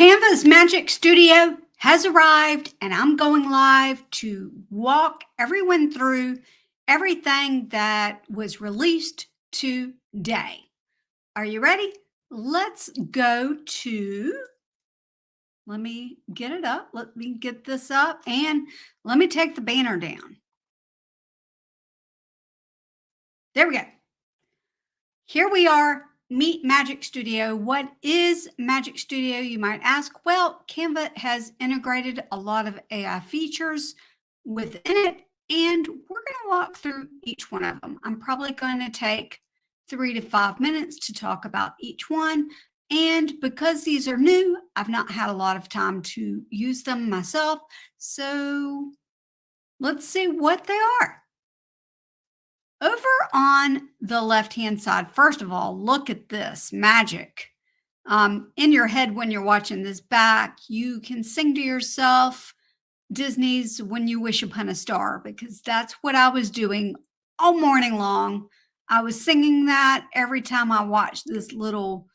Canva's Magic Studio has arrived, and I'm going live to walk everyone through everything that was released today. Are you ready? Let's go to, let me get it up. Let me get this up, and let me take the banner down. There we go. Here we are. Meet Magic Studio. What is Magic Studio, you might ask? Well, Canva has integrated a lot of AI features within it, and we're going to walk through each one of them. I'm probably going to take 3 to 5 minutes to talk about each one. And because these are new, I've not had a lot of time to use them myself. So let's see what they are. Over on the left-hand side, first of all, look at this magic. In your head when you're watching this back, you can sing to yourself Disney's When You Wish Upon a Star, because that's what I was doing all morning long. I was singing that every time I watched this little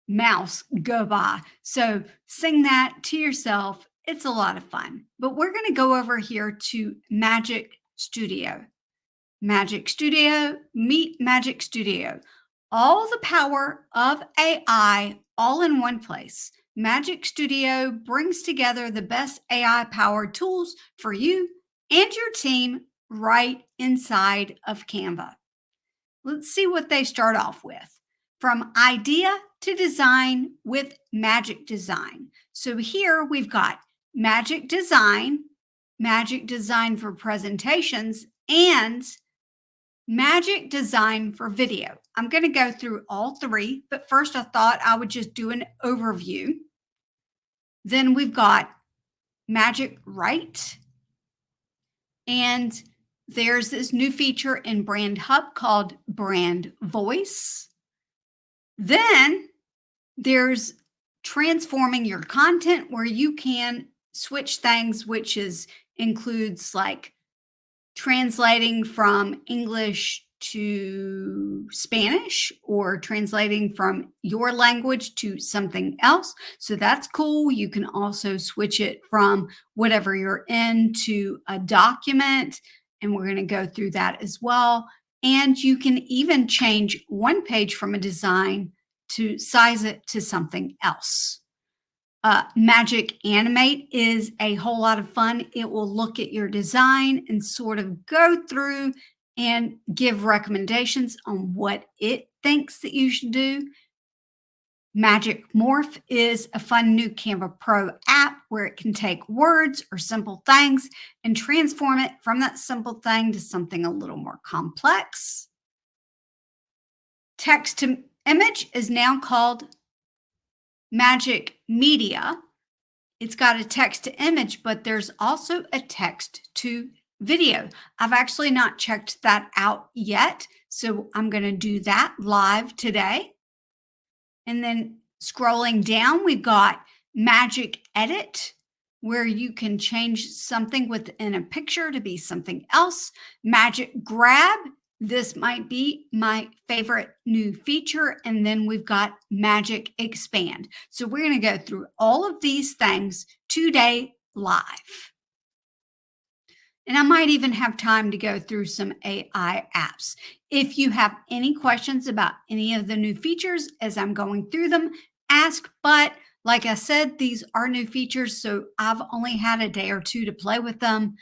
mouse go by. So sing that to yourself. It's a lot of fun. But we're going to go over here to Magic Studio. Magic Studio, meet Magic Studio. All the power of AI all in one place. Magic Studio brings together the best AI-powered tools for you and your team right inside of Canva. Let's see what they start off with. From idea to design with Magic Design. So here we've got Magic Design for presentations, and Magic Design for video. I'm going to go through all three, but first I thought I would just do an overview. Then we've got Magic Write, and there's this new feature in Brand Hub called Brand Voice. Then there's transforming your content, where you can switch things, which includes like translating from English to Spanish or translating from your language to something else. So that's cool. You can also switch it from whatever you're in to a document, and we're going to go through that as well. And you can even change one page from a design to size it to something else. Magic Animate is a whole lot of fun. It will look at your design and sort of go through and give recommendations on what it thinks that you should do. Magic Morph is a fun new Canva Pro app where it can take words or simple things and transform it from that simple thing to something a little more complex. Text to image is now called Magic Media. It's got a text to image, but there's also a text to video. I've actually not checked that out yet, so I'm going to do that live today. And then scrolling down, we've got Magic Edit, where you can change something within a picture to be something else. Magic Grab. This might be my favorite new feature. And then we've got Magic Expand. So we're going to go through all of these things today live. And I might even have time to go through some AI apps. If you have any questions about any of the new features as I'm going through them, ask. But like I said, these are new features, so I've only had a day or two to play with them.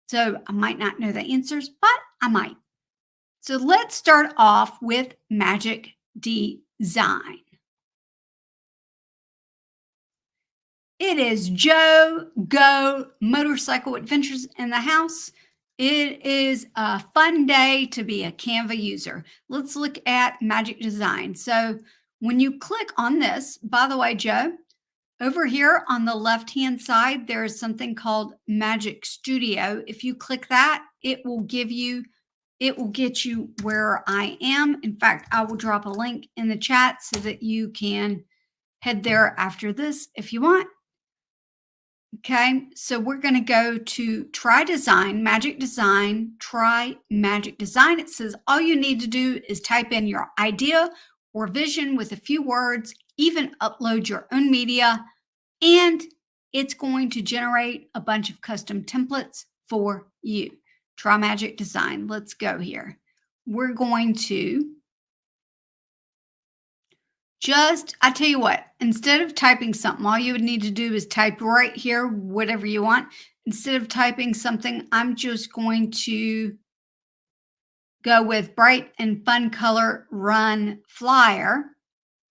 So I might not know the answers, but I might. So let's start off with Magic Design. It is Joe Go Motorcycle Adventures in the house. It is a fun day to be a Canva user. Let's look at Magic Design. So when you click on this, by the way, Joe, over here on the left-hand side, there is something called Magic Studio. If you click that, it will get you where I am. In fact, I will drop a link in the chat so that you can head there after this if you want. Okay, so we're going to go to Try Design, Magic Design, Try Magic Design. It says all you need to do is type in your idea or vision with a few words even upload your own media, and it's going to generate a bunch of custom templates for you. Try Magic Design. Let's go here. We're going to I tell you what, instead of typing something, all you would need to do is type right here, whatever you want. Instead of typing something, I'm just going to go with bright and fun color run flyer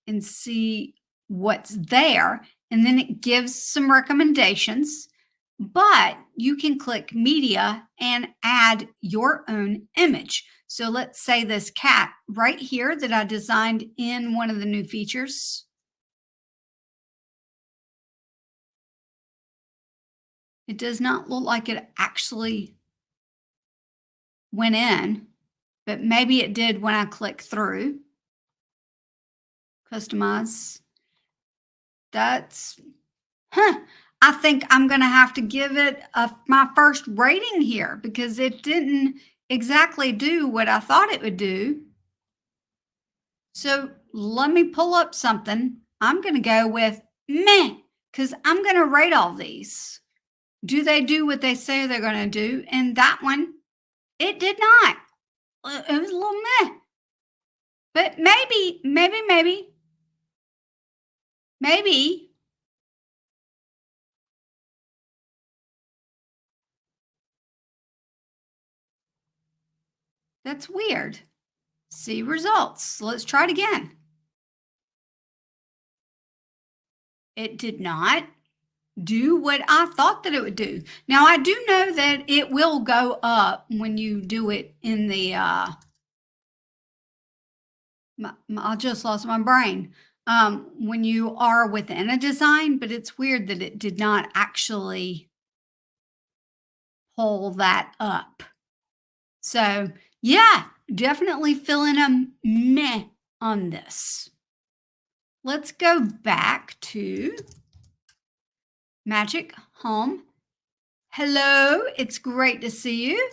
and see what's there. And then it gives some recommendations, but you can click media and add your own image. So let's say this cat right here that I designed in one of the new features. It does not look like it actually went in, but maybe it did when I click through. Customize. That's, I think I'm going to have to give it my first rating here because it didn't exactly do what I thought it would do. So let me pull up something. I'm going to go with meh because I'm going to rate all these. Do they do what they say they're going to do? And that one, it did not. It was a little meh. But maybe that's weird. See results. Let's try it again. It did not do what I thought that it would do. Now, I do know that it will go up when you do it in the, I just lost my brain, when you are within a design, but it's weird that it did not actually pull that up. So yeah, definitely feeling a meh on this. Let's go back to Magic Home. Hello, it's great to see you.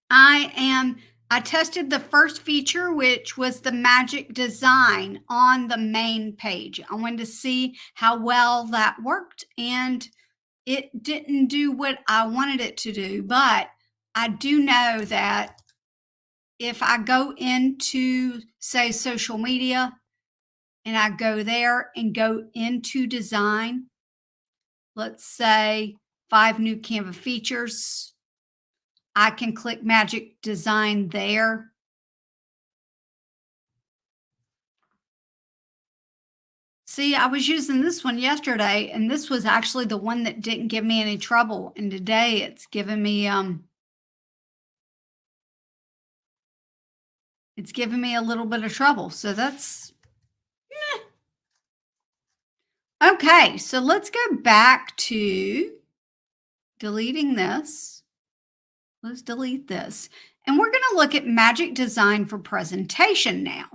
I tested the first feature, which was the Magic Design on the main page. I wanted to see how well that worked, and it didn't do what I wanted it to do, but I do know that if I go into, say, social media, and I go there and go into design, let's say 5 new Canva features, I can click Magic Design there. See, I was using this one yesterday, and this was actually the one that didn't give me any trouble. And today it's given me a little bit of trouble. So that's okay. So let's go back to deleting this. Let's delete this. And we're going to look at Magic Design for presentation now.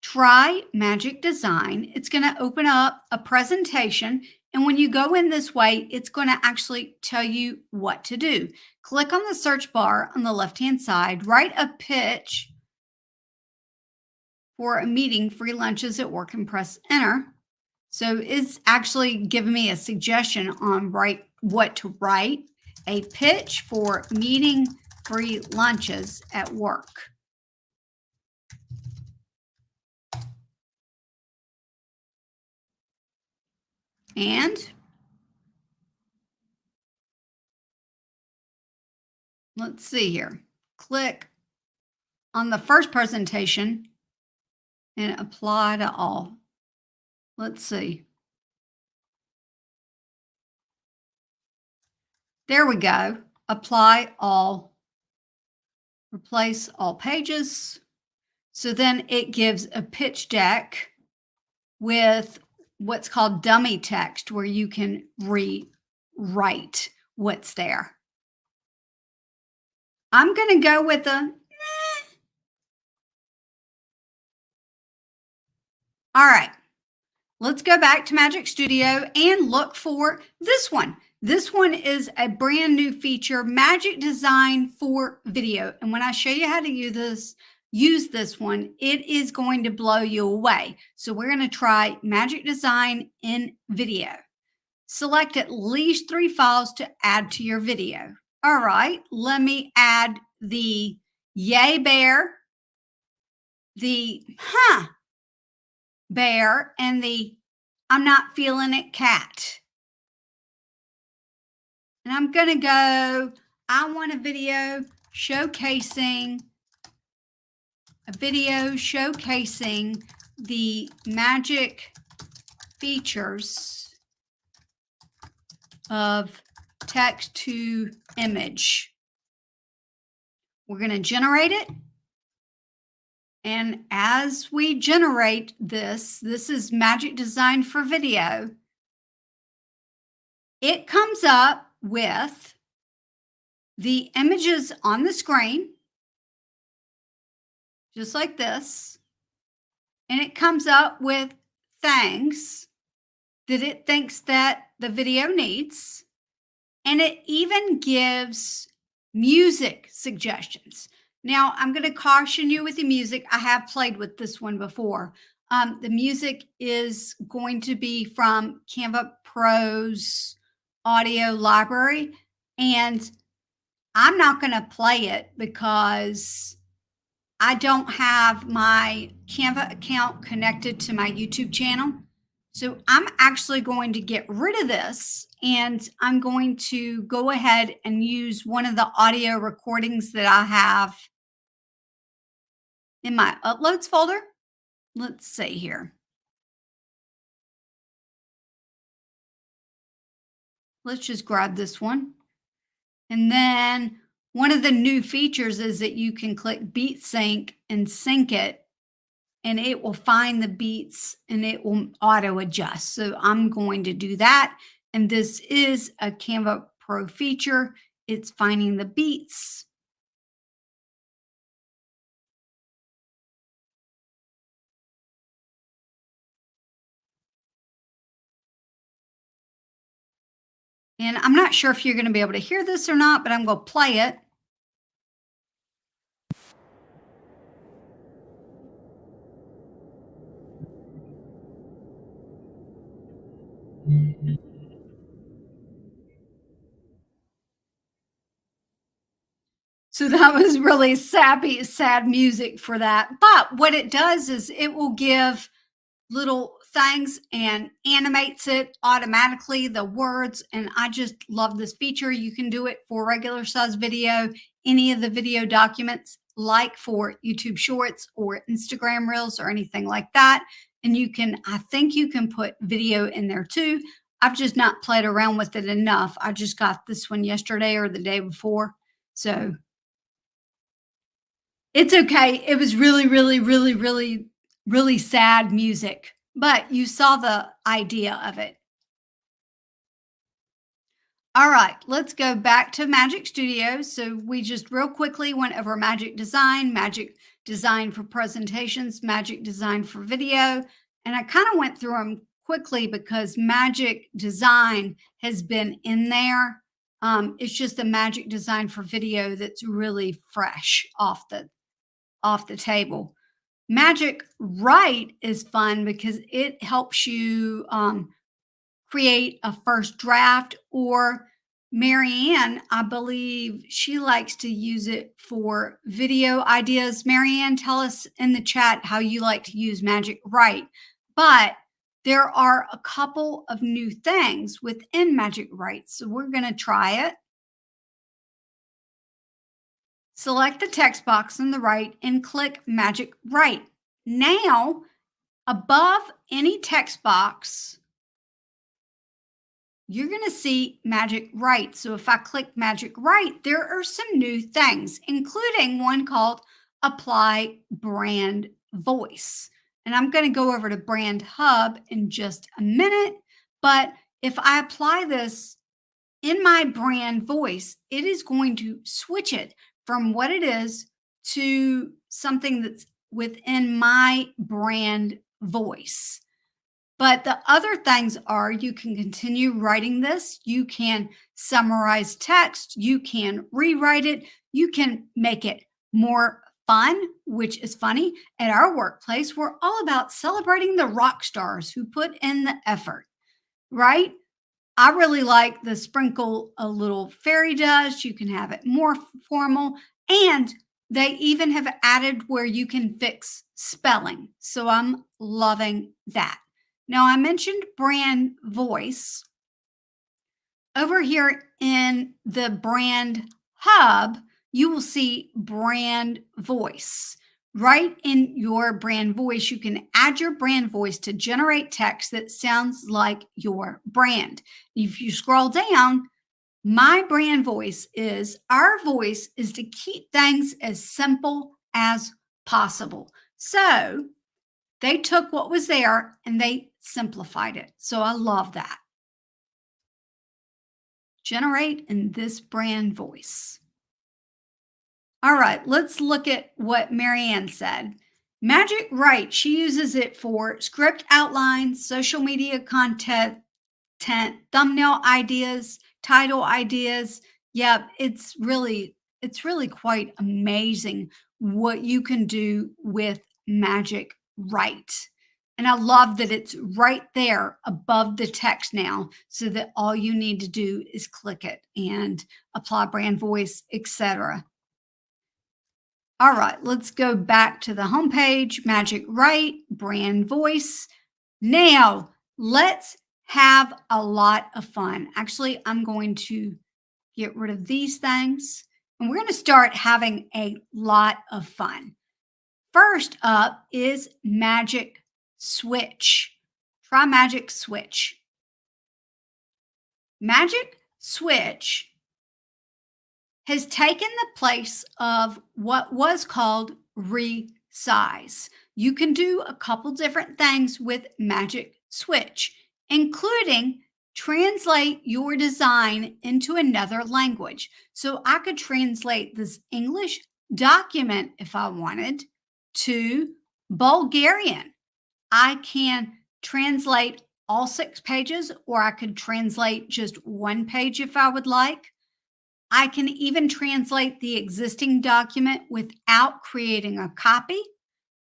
Try Magic Design. It's going to open up a presentation. And when you go in this way, it's going to actually tell you what to do. Click on the search bar on the left-hand side, write a pitch for a meeting, free lunches at work, and press enter. So it's actually giving me a suggestion on what to write. A pitch for meeting, free lunches at work. And let's see here. Click on the first presentation and apply to all. Let's see. There we go. Apply all. Replace all pages. So then it gives a pitch deck with what's called dummy text, where you can rewrite what's there. I'm going to go with a All right. Let's go back to Magic Studio and look for this one. This one is a brand new feature, Magic Design for video. And when I show you how to use this, use this one. It is going to blow you away. So we're going to try Magic Design in video. Select at least 3 files to add to your video. All right, let me add the yay bear, the bear, and the I'm not feeling it cat. And I'm going to go, I want a video showcasing the magic features of text to image. We're going to generate it. And as we generate this is Magic Design for video. It comes up with the images on the screen, just like this. And it comes up with things that it thinks that the video needs. And it even gives music suggestions. Now, I'm going to caution you with the music. I have played with this one before. The music is going to be from Canva Pro's audio library. And I'm not going to play it because I don't have my Canva account connected to my YouTube channel. So I'm actually going to get rid of this, and I'm going to go ahead and use one of the audio recordings that I have in my uploads folder. Let's see here. Let's just grab this one. And then one of the new features is that you can click beat sync and sync it, and it will find the beats and it will auto adjust. So I'm going to do that. And this is a Canva Pro feature. It's finding the beats. And I'm not sure if you're going to be able to hear this or not, but I'm going to play it. So that was really sappy, sad music for that. But what it does is it will give little things and animates it automatically, the words. And I just love this feature. You can do it for regular size video, any of the video documents, like for YouTube Shorts or Instagram Reels or anything like that. And you can, I think you can put video in there too. I've just not played around with it enough. I just got this one yesterday or the day before. So it's okay. It was really, really, really, really, really sad music, but you saw the idea of it. All right, let's go back to Magic Studio. So we just real quickly went over Magic Design for presentations, Magic Design for video. And I kind of went through them quickly because Magic Design has been in there. It's just the Magic Design for video that's really fresh off the table. Magic Write is fun because it helps you create a first draft, or Marianne, I believe she likes to use it for video ideas. Marianne, tell us in the chat how you like to use Magic Write. But there are a couple of new things within Magic Write, so we're going to try it. Select the text box on the right and click Magic Write. Now, above any text box, you're going to see Magic Write. So if I click Magic Write, there are some new things, including one called Apply Brand Voice. And I'm going to go over to Brand Hub in just a minute. But if I apply this in my brand voice, it is going to switch it from what it is to something that's within my brand voice. But the other things are you can continue writing this. You can summarize text. You can rewrite it. You can make it more fun, which is funny. At our workplace, we're all about celebrating the rock stars who put in the effort, right? I really like the sprinkle a little fairy dust. You can have it more formal. And they even have added where you can fix spelling. So I'm loving that. Now, I mentioned brand voice. Over here in the brand hub, you will see brand voice. Right in your brand voice, you can add your brand voice to generate text that sounds like your brand. If you scroll down, my brand voice is, our voice is to keep things as simple as possible. So they took what was there and they simplified it. So I love that. Generate in this brand voice. All right, let's look at what Marianne said. Magic Write, she uses it for script outlines, social media content, thumbnail ideas, title ideas. Yeah, it's really quite amazing what you can do with Magic Write. And I love that it's right there above the text now, so that all you need to do is click it and apply brand voice, etc. All right, let's go back to the homepage, Magic Write, brand voice. Now, let's have a lot of fun. Actually, I'm going to get rid of these things, and we're going to start having a lot of fun. First up is Magic Switch. Try Magic Switch. Magic Switch has taken the place of what was called Resize. You can do a couple different things with Magic Switch, including translate your design into another language. So I could translate this English document if I wanted to Bulgarian. I can translate all 6 pages, or I could translate just 1 page if I would like. I can even translate the existing document without creating a copy.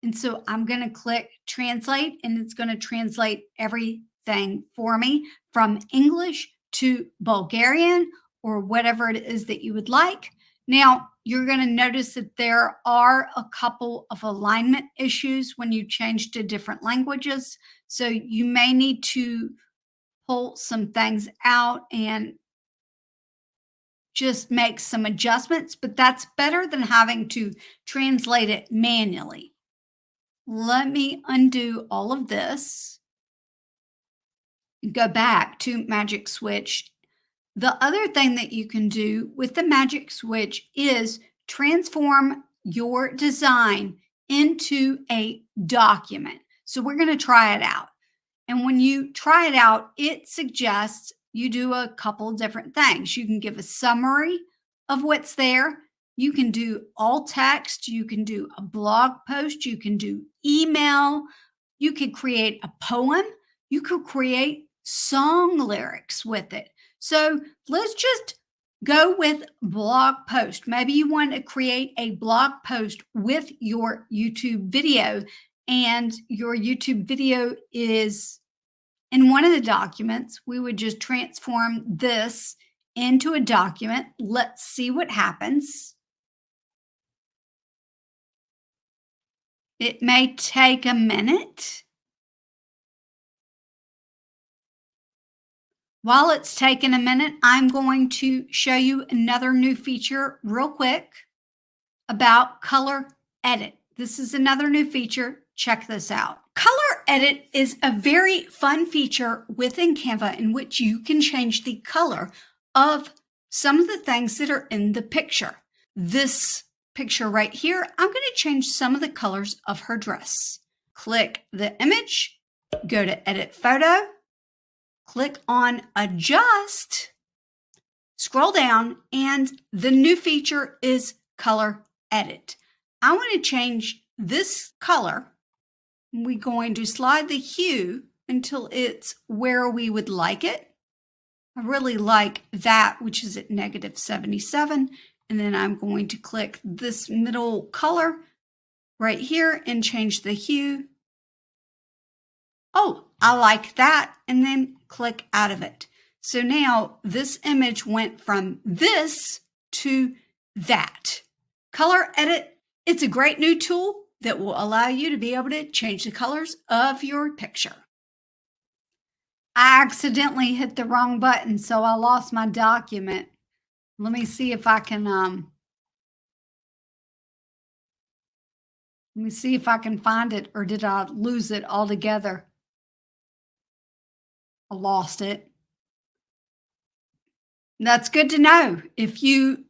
And so I'm going to click translate, and it's going to translate everything for me from English to Bulgarian or whatever it is that you would like. Now, you're going to notice that there are a couple of alignment issues when you change to different languages. So you may need to pull some things out and just make some adjustments, but that's better than having to translate it manually. Let me undo all of this and go back to Magic Switch. The other thing that you can do with the Magic Switch is transform your design into a document. So we're going to try it out. And when you try it out, it suggests you do a couple different things. You can give a summary of what's there. You can do all text. You can do a blog post. You can do email. You could create a poem. You could create song lyrics with it. So let's just go with blog post. Maybe you want to create a blog post with your YouTube video, and your YouTube video is in one of the documents. We would just transform this into a document. Let's see what happens. It may take a minute. While it's taken a minute, I'm going to show you another new feature real quick about color edit. This is another new feature. Check this out. Color edit is a very fun feature within Canva in which you can change the color of some of the things that are in the picture. This picture right here, I'm going to change some of the colors of her dress. Click the image, go to edit photo, click on adjust, scroll down, and the new feature is color edit. I want to change this color. We're going to slide the hue until it's where we would like it. I really like that, which is at -77. And then I'm going to click this middle color right here and change the hue. Oh, I like that. And then click out of it. So now this image went from this to that. Color edit, it's a great new tool that will allow you to be able to change the colors of your picture. I accidentally hit the wrong button, so I lost my document. Let me see if I can find it, or did I lose it altogether? I lost it. That's good to know. If you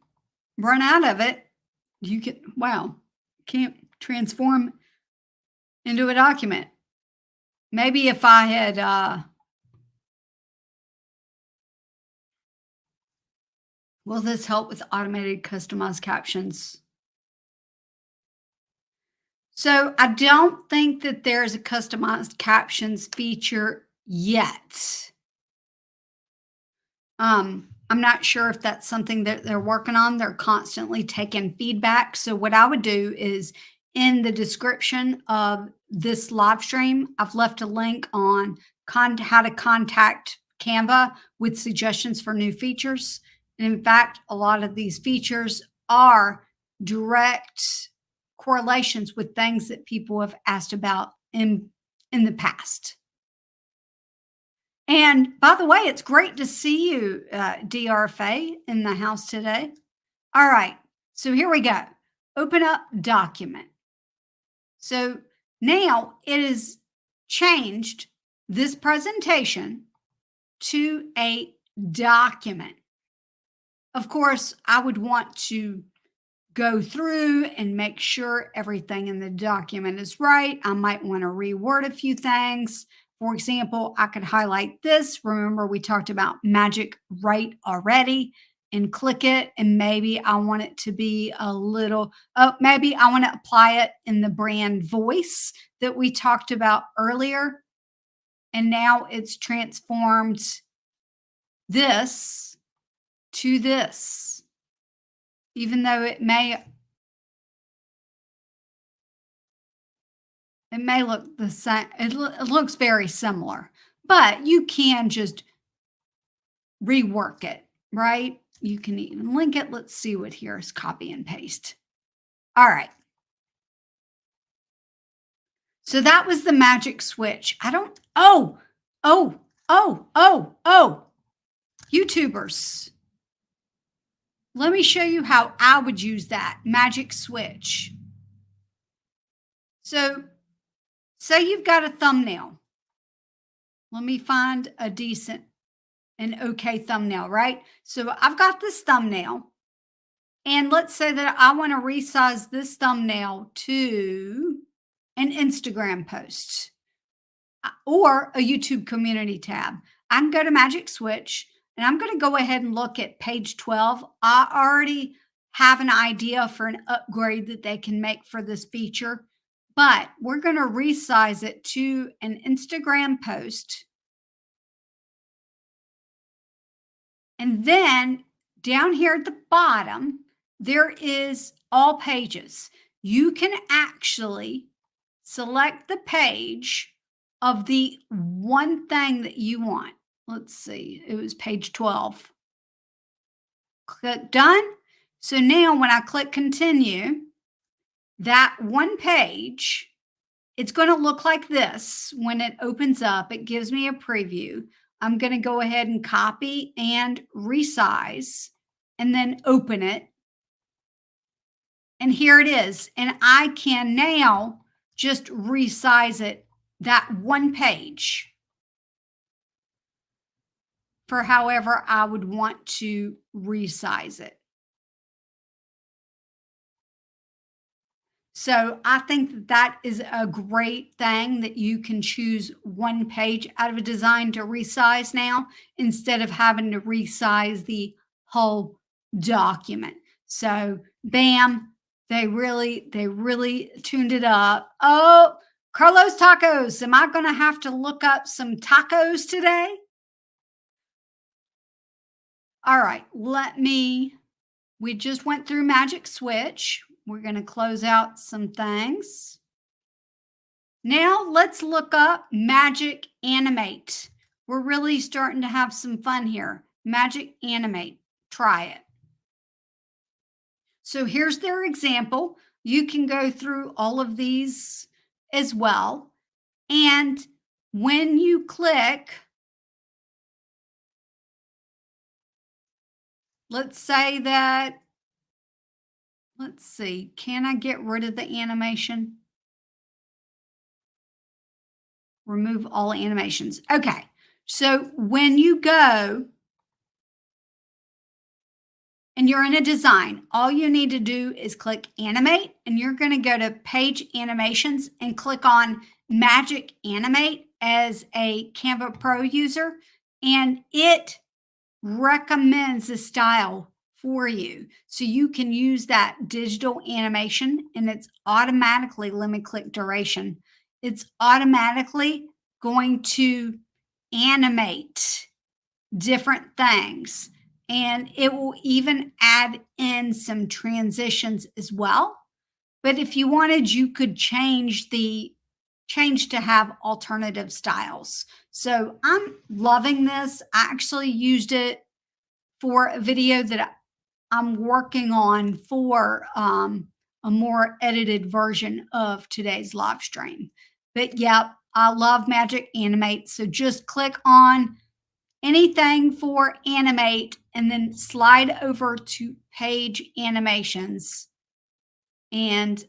run out of it, you can, wow, can't transform into a document. Maybe if I had, will this help with automated customized captions? So I don't think that there's a customized captions feature yet. I'm not sure if that's something that they're working on. They're constantly taking feedback. So what I would do is, in the description of this live stream, I've left a link on how to contact Canva with suggestions for new features. And in fact, a lot of these features are direct correlations with things that people have asked about in the past. And by the way, it's great to see you, DRFA, in the house today. All right, so here we go. Open up document. So now it is changed this presentation to a document. Of course, I would want to go through and make sure everything in the document is right. I might want to reword a few things. For example, I could highlight this. Remember, we talked about magic right already, and click it. And maybe I want it to be a little, maybe I want to apply it in the brand voice that we talked about earlier. And now it's transformed this to this, even though it may look the same. It looks very similar, but you can just rework it, right? You can even link it. Let's see what here is copy and paste. All right. So that was the magic switch. YouTubers. Let me show you how I would use that magic switch. So say you've got a thumbnail. Let me find a decent and okay thumbnail, right? So I've got this thumbnail, and let's say that I want to resize this thumbnail to an Instagram post or a YouTube community tab. I can go to Magic Switch, and I'm going to go ahead and look at page 12. I already have an idea for an upgrade that they can make for this feature, but we're going to resize it to an Instagram post. And then down here at the bottom, there is all pages. You can actually select the page of the one thing that you want. Let's see, it was page 12. Click done. So now when I click continue, that one page, it's going to look like this when it opens up. It gives me a preview. I'm going to go ahead and copy and resize and then open it. And here it is. And I can now just resize it, that one page, for however I would want to resize it. So I think that that is a great thing, that you can choose one page out of a design to resize now, instead of having to resize the whole document. So bam, they really tuned it up. Oh, Carlos Tacos. Am I going to have to look up some tacos today? All right, we just went through Magic Switch. We're going to close out some things. Now let's look up Magic Animate. We're really starting to have some fun here. Magic Animate. Try it. So here's their example. You can go through all of these as well. And when you click, let's say that, let's see, can I get rid of the animation? Remove all animations. Okay, so when you go and you're in a design, all you need to do is click Animate, and you're going to go to Page Animations and click on Magic Animate as a Canva Pro user, and it recommends a style for you. So you can use that digital animation, and it's automatically, let me click duration, it's automatically going to animate different things. And it will even add in some transitions as well. But if you wanted, you could change to have alternative styles. So I'm loving this. I actually used it for a video that I'm working on for a more edited version of today's live stream. But yep, I love Magic Animate. So just click on anything for Animate and then slide over to Page Animations. And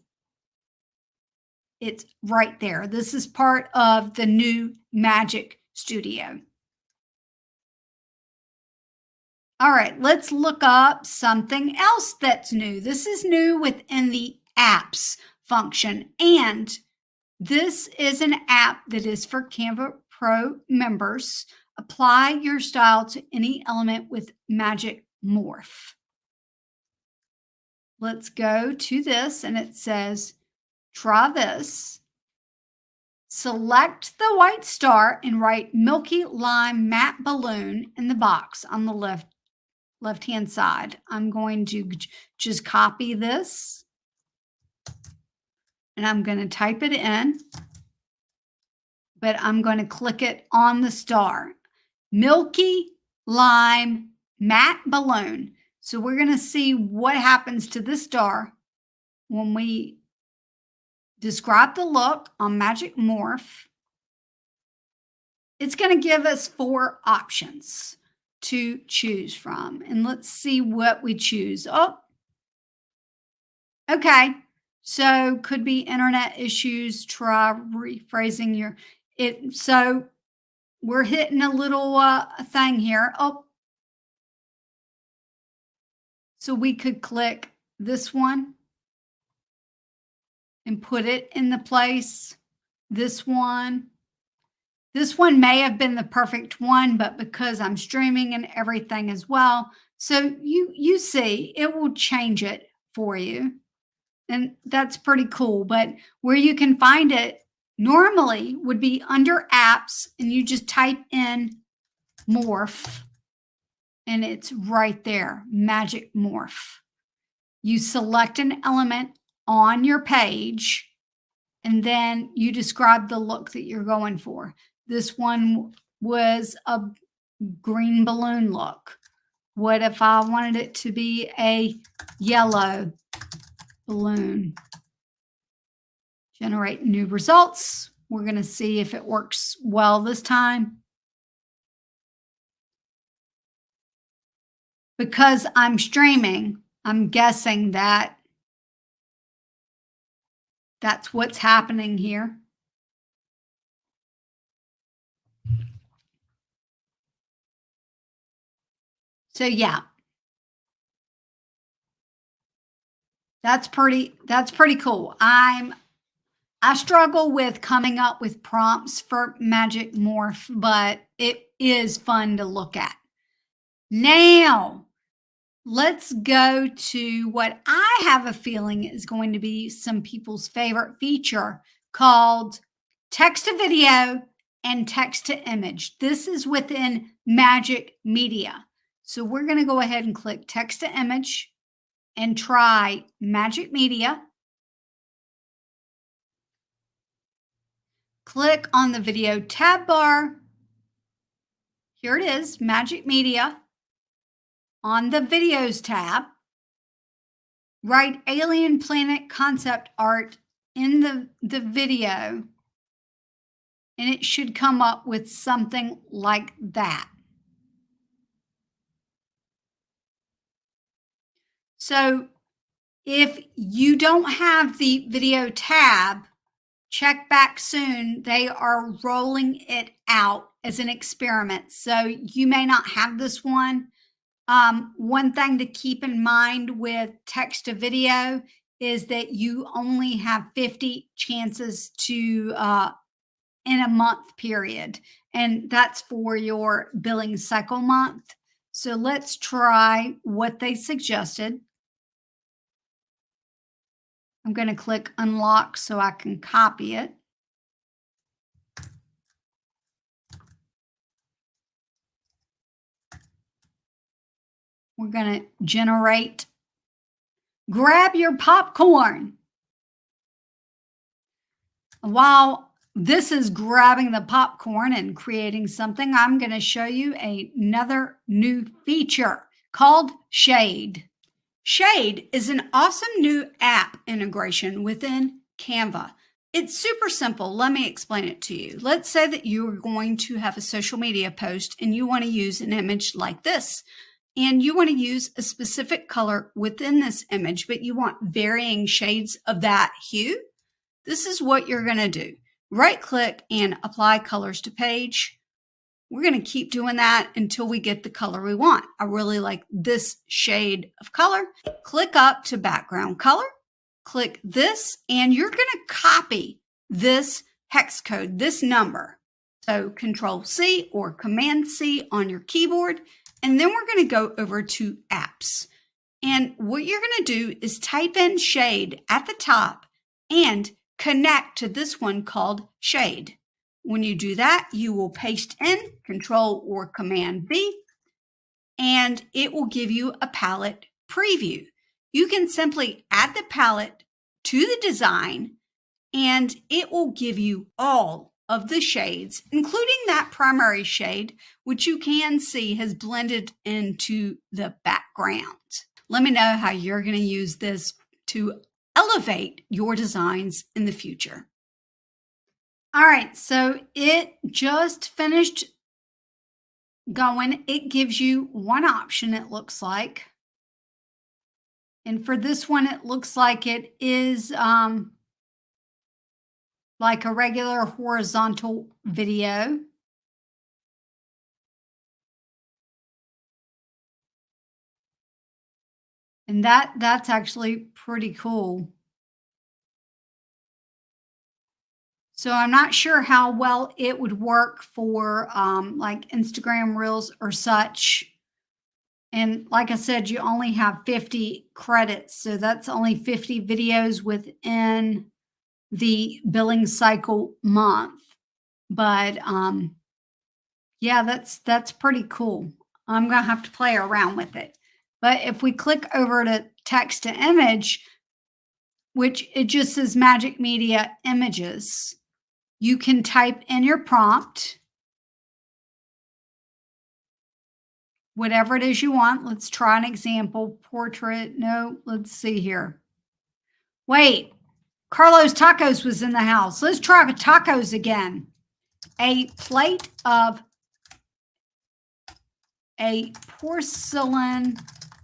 it's right there. This is part of the new Magic Studio. All right, let's look up something else that's new. This is new within the Apps function. And this is an app that is for Canva Pro members. Apply your style to any element with Magic Morph. Let's go to this, and it says, try this. Select the white star and write Milky Lime Matte Balloon in the box on the left-hand side. I'm going to just copy this, and I'm going to type it in, but I'm going to click it on the star. Milky Lime Matte Balloon. So we're going to see what happens to this star when we describe the look on Magic Morph. It's going to give us 4 options to choose from. And let's see what we choose. Oh, okay. So could be internet issues. Try rephrasing your it. So we're hitting a little thing here. Oh, so we could click this one and put it in the place. This one may have been the perfect one, but because I'm streaming and everything as well, so you see, it will change it for you. And that's pretty cool. But where you can find it normally would be under Apps, and you just type in Morph, and it's right there, Magic Morph. You select an element on your page, and then you describe the look that you're going for. This one was a green balloon look. What if I wanted it to be a yellow balloon? Generate new results. We're going to see if it works well this time. Because I'm streaming, I'm guessing that that's what's happening here. So yeah, that's pretty cool. I struggle with coming up with prompts for Magic Morph, but it is fun to look at. Now, let's go to what I have a feeling is going to be some people's favorite feature called text to video and text to image. This is within Magic Media. So we're going to go ahead and click text to image. and try Magic Media. Click on the video tab bar. Here it is, Magic Media. On the Videos tab, write Alien Planet Concept Art in the video, and it should come up with something like that. So if you don't have the video tab, check back soon. They are rolling it out as an experiment. So you may not have this one. One thing to keep in mind with text to video is that you only have 50 chances to in a month period, and that's for your billing cycle month. So let's try what they suggested. I'm going to click unlock so I can copy it. We're going to generate. Grab your popcorn. While this is grabbing the popcorn and creating something, I'm going to show you another new feature called Shade. Shade is an awesome new app integration within Canva. It's super simple. Let me explain it to you. Let's say that you are going to have a social media post and you want to use an image like this. And you want to use a specific color within this image, but you want varying shades of that hue. This is what you're going to do. Right click and apply colors to page. We're going to keep doing that until we get the color we want. I really like this shade of color. Click up to background color. Click this, and you're going to copy this hex code, this number. So Control C or Command C on your keyboard. And then we're going to go over to apps. And what you're going to do is type in shade at the top and connect to this one called shade. When you do that, you will paste in Control or Command V, and it will give you a palette preview. You can simply add the palette to the design, and it will give you all of the shades, including that primary shade, which you can see has blended into the background. Let me know how you're going to use this to elevate your designs in the future. All right, so it just finished going. It gives you one option, it looks like. And for this one, it looks like it is like a regular horizontal video. And that's actually pretty cool. So I'm not sure how well it would work for like Instagram Reels or such. And like I said, you only have 50 credits. So that's only 50 videos within the billing cycle month. But yeah, that's pretty cool. I'm going to have to play around with it. But if we click over to text to image, which it just says Magic Media Images, you can type in your prompt, whatever it is you want. Let's try an example. Portrait. No, let's see here. Wait, Carlos Tacos was in the house. Let's try tacos again. A porcelain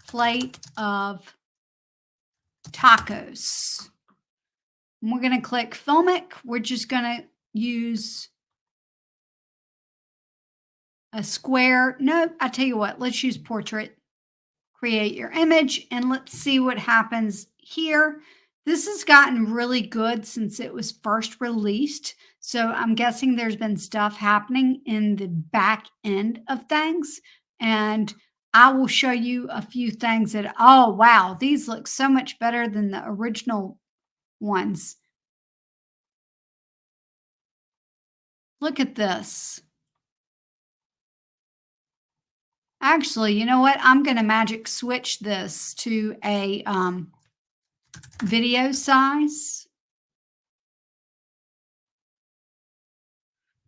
plate of tacos. And we're going to click Filmic. We're just going to use a square. No, I tell you what, let's use portrait. Create your image, and let's see what happens here. This has gotten really good since it was first released. So I'm guessing there's been stuff happening in the back end of things. And I will show you a few things that, oh, wow, these look so much better than the original ones. Look at this. Actually, you know what? I'm going to magic switch this to a video size.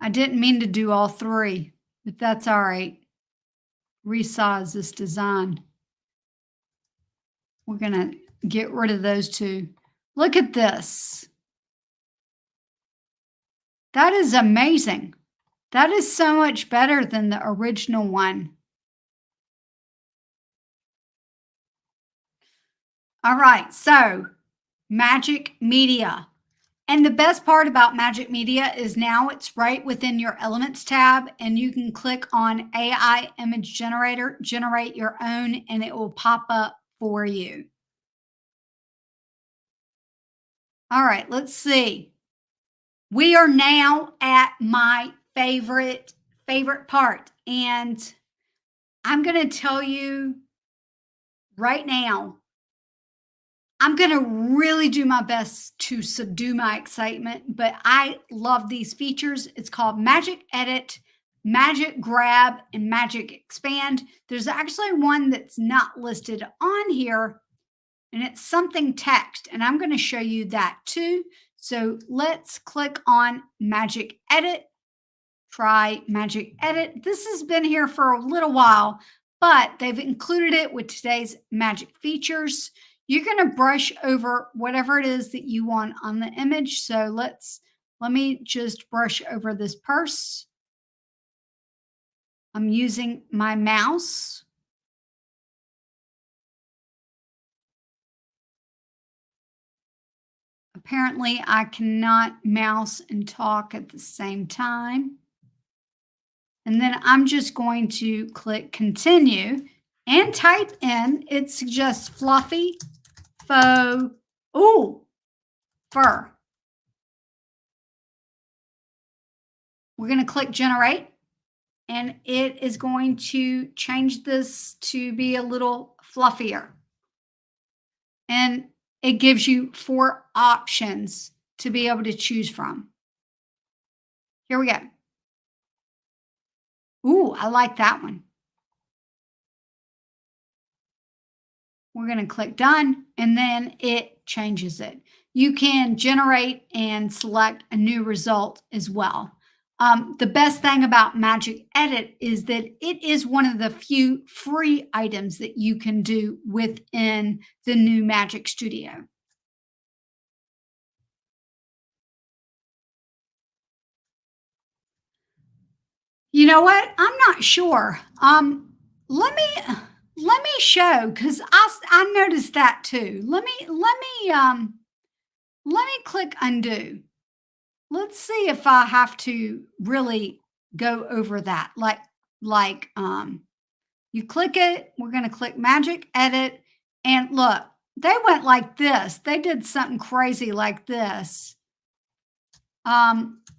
I didn't mean to do all three, but that's all right. Resize this design. We're going to get rid of those two. Look at this. That is amazing. That is so much better than the original one. All right, so Magic Media. And the best part about Magic Media is now it's right within your Elements tab, and you can click on AI Image Generator, generate your own, and it will pop up for you. All right, let's see. We are now at my favorite part, and I'm going to tell you right now, I'm going to really do my best to subdue my excitement, but I love these features. It's called Magic Edit, Magic Grab, and Magic Expand. There's actually one that's not listed on here, and it's something text, and I'm going to show you that too. So let's click on Magic Edit. Try Magic Edit. This has been here for a little while, but they've included it with today's magic features. You're going to brush over whatever it is that you want on the image. So let me just brush over this purse. I'm using my mouse. Apparently, I cannot mouse and talk at the same time. And then I'm just going to click continue and type in, it suggests fluffy, faux, fur. We're going to click generate, and it is going to change this to be a little fluffier. And it gives you 4 options to be able to choose from. Here we go. Ooh, I like that one. We're going to click done, and then it changes it. You can generate and select a new result as well. The best thing about Magic Edit is that it is one of the few free items that you can do within the new Magic Studio. You know what? I'm not sure. Let me show, because I noticed that too. Let me click undo. Let's see if I have to really go over that. You click it, we're going to click Magic Edit, and look, they went like this. They did something crazy like this.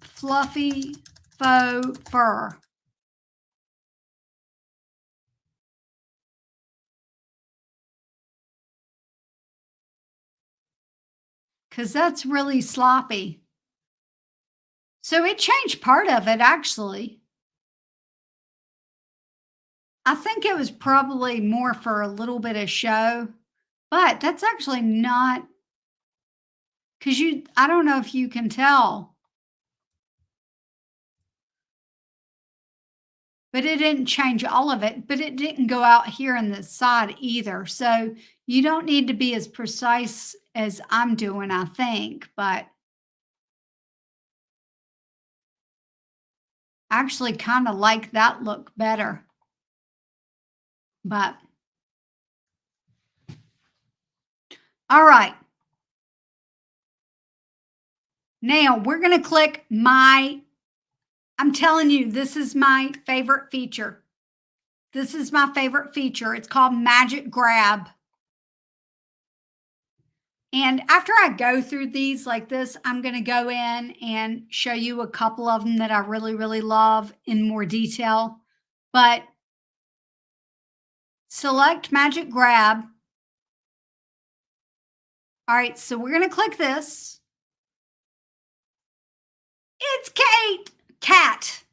Fluffy faux fur. Because that's really sloppy. So it changed part of it, actually. I think it was probably more for a little bit of show, but that's actually not, because I don't know if you can tell, but it didn't change all of it, but it didn't go out here on the side either. So you don't need to be as precise as I'm doing, I think, but I actually kind of like that look better. But all right. Now we're going to click I'm telling you, this is my favorite feature. This is my favorite feature. It's called Magic Grab. And after I go through these like this, I'm going to go in and show you a couple of them that I really, really love in more detail. But select Magic Grab. All right, so we're going to click this. It's Cat.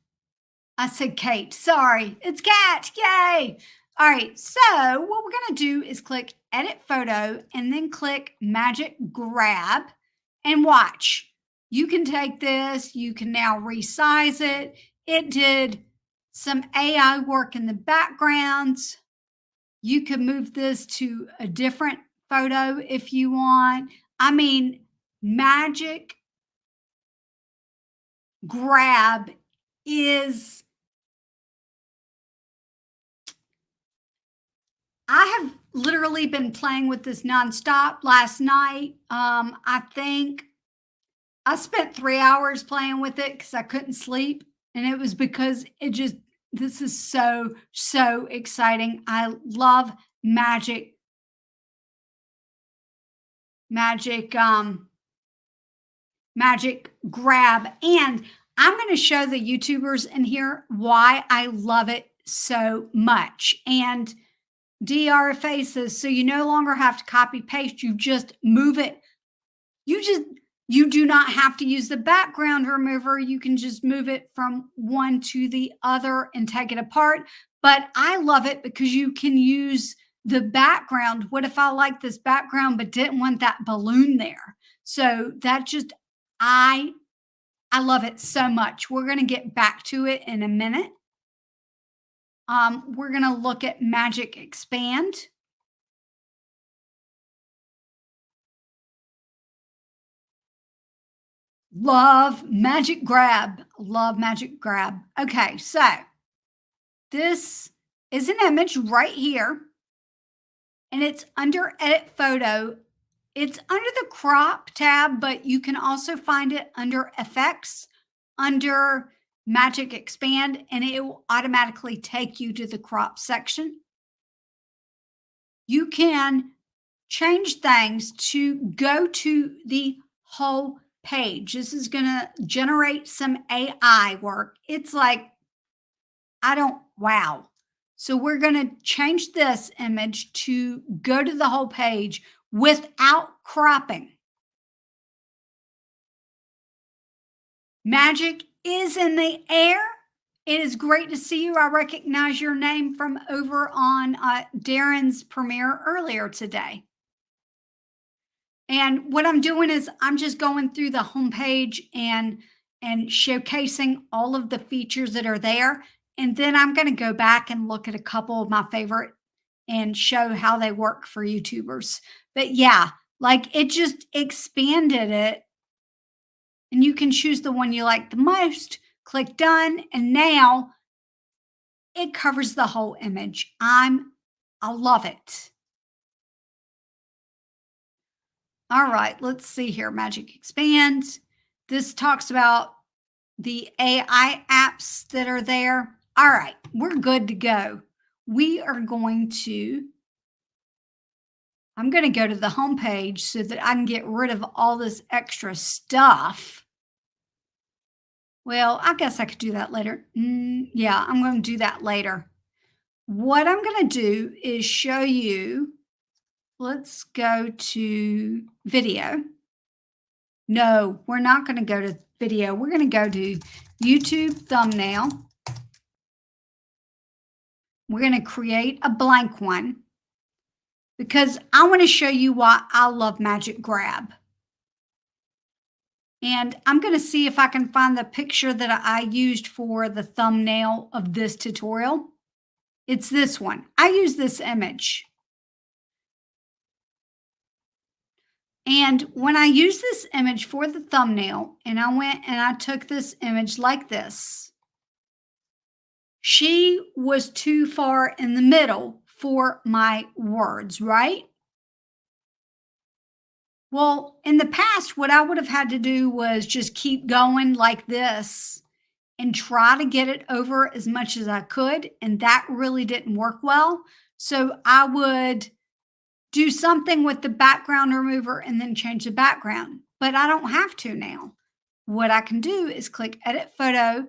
I said Kate. Sorry, it's Kat. Yay. All right. So what we're going to do is click Edit Photo and then click Magic Grab and watch. You can take this. You can now resize it. It did some AI work in the backgrounds. You can move this to a different photo if you want. I mean, Magic Grab is, I have literally been playing with this nonstop. Last night, I think I spent 3 hours playing with it because I couldn't sleep. And it was because this is so, so exciting. I love Magic Grab. And I'm going to show the YouTubers in here why I love it so much. And DR faces, so you no longer have to copy paste. You just move it. You do not have to use the background remover. You can just move it from one to the other and take it apart. But I love it because you can use the background. What if I like this background but didn't want that balloon there? So that just, I love it so much. We're going to get back to it in a minute. We're going to look at Magic Expand. Love Magic Grab. Love Magic Grab. Okay, so this is an image right here, and it's under Edit Photo. It's under the Crop tab, but you can also find it under Effects, under Magic Expand, and it will automatically take you to the crop section. You can change things to go to the whole page. This is going to generate some AI work. It's like, wow. So we're going to change this image to go to the whole page without cropping. Magic is in the air. It is great to see you. I recognize your name from over on Darren's premiere earlier today. And what I'm doing is I'm just going through the homepage and showcasing all of the features that are there. And then I'm going to go back and look at a couple of my favorite and show how they work for YouTubers. But yeah, like it just expanded it. And you can choose the one you like the most, click done, and now it covers the whole image. I love it. All right, let's see here. Magic Expands. This talks about the AI apps that are there. All right, we're good to go. I'm going to go to the home page so that I can get rid of all this extra stuff. Well, I guess I could do that later. Yeah, I'm going to do that later. What I'm going to do is show you. Let's go to video. No, we're not going to go to video. We're going to go to YouTube thumbnail. We're going to create a blank one because I want to show you why I love Magic Grab. And I'm going to see if I can find the picture that I used for the thumbnail of this tutorial. It's this one. I use this image. And when I use this image for the thumbnail, and I went and I took this image like this, she was too far in the middle for my words, right? Well, in the past, what I would have had to do was just keep going like this and try to get it over as much as I could. And that really didn't work well. So I would do something with the background remover and then change the background. But I don't have to now. What I can do is click Edit Photo,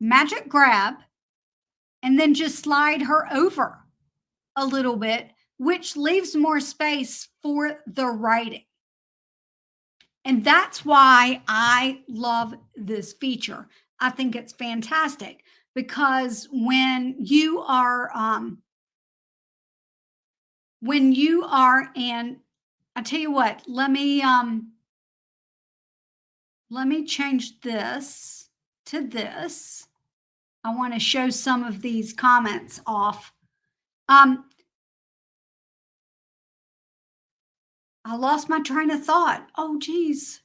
Magic Grab, and then just slide her over a little bit, which leaves more space for the writing. And that's why I love this feature. I think it's fantastic because when you are, and I tell you what, let me change this to this. I want to show some of these comments off. I lost my train of thought. Oh, geez.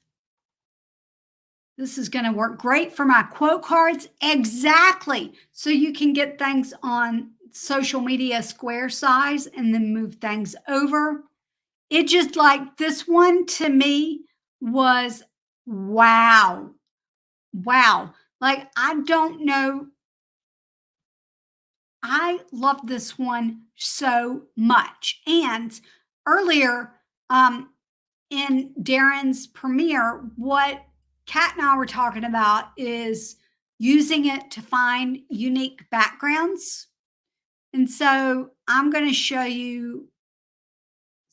This is going to work great for my quote cards. Exactly. So you can get things on social media square size and then move things over. It just like this one to me was wow. Wow. Like, I don't know. I love this one so much. And earlier, in Darren's premiere, what Kat and I were talking about is using it to find unique backgrounds. And so I'm going to show you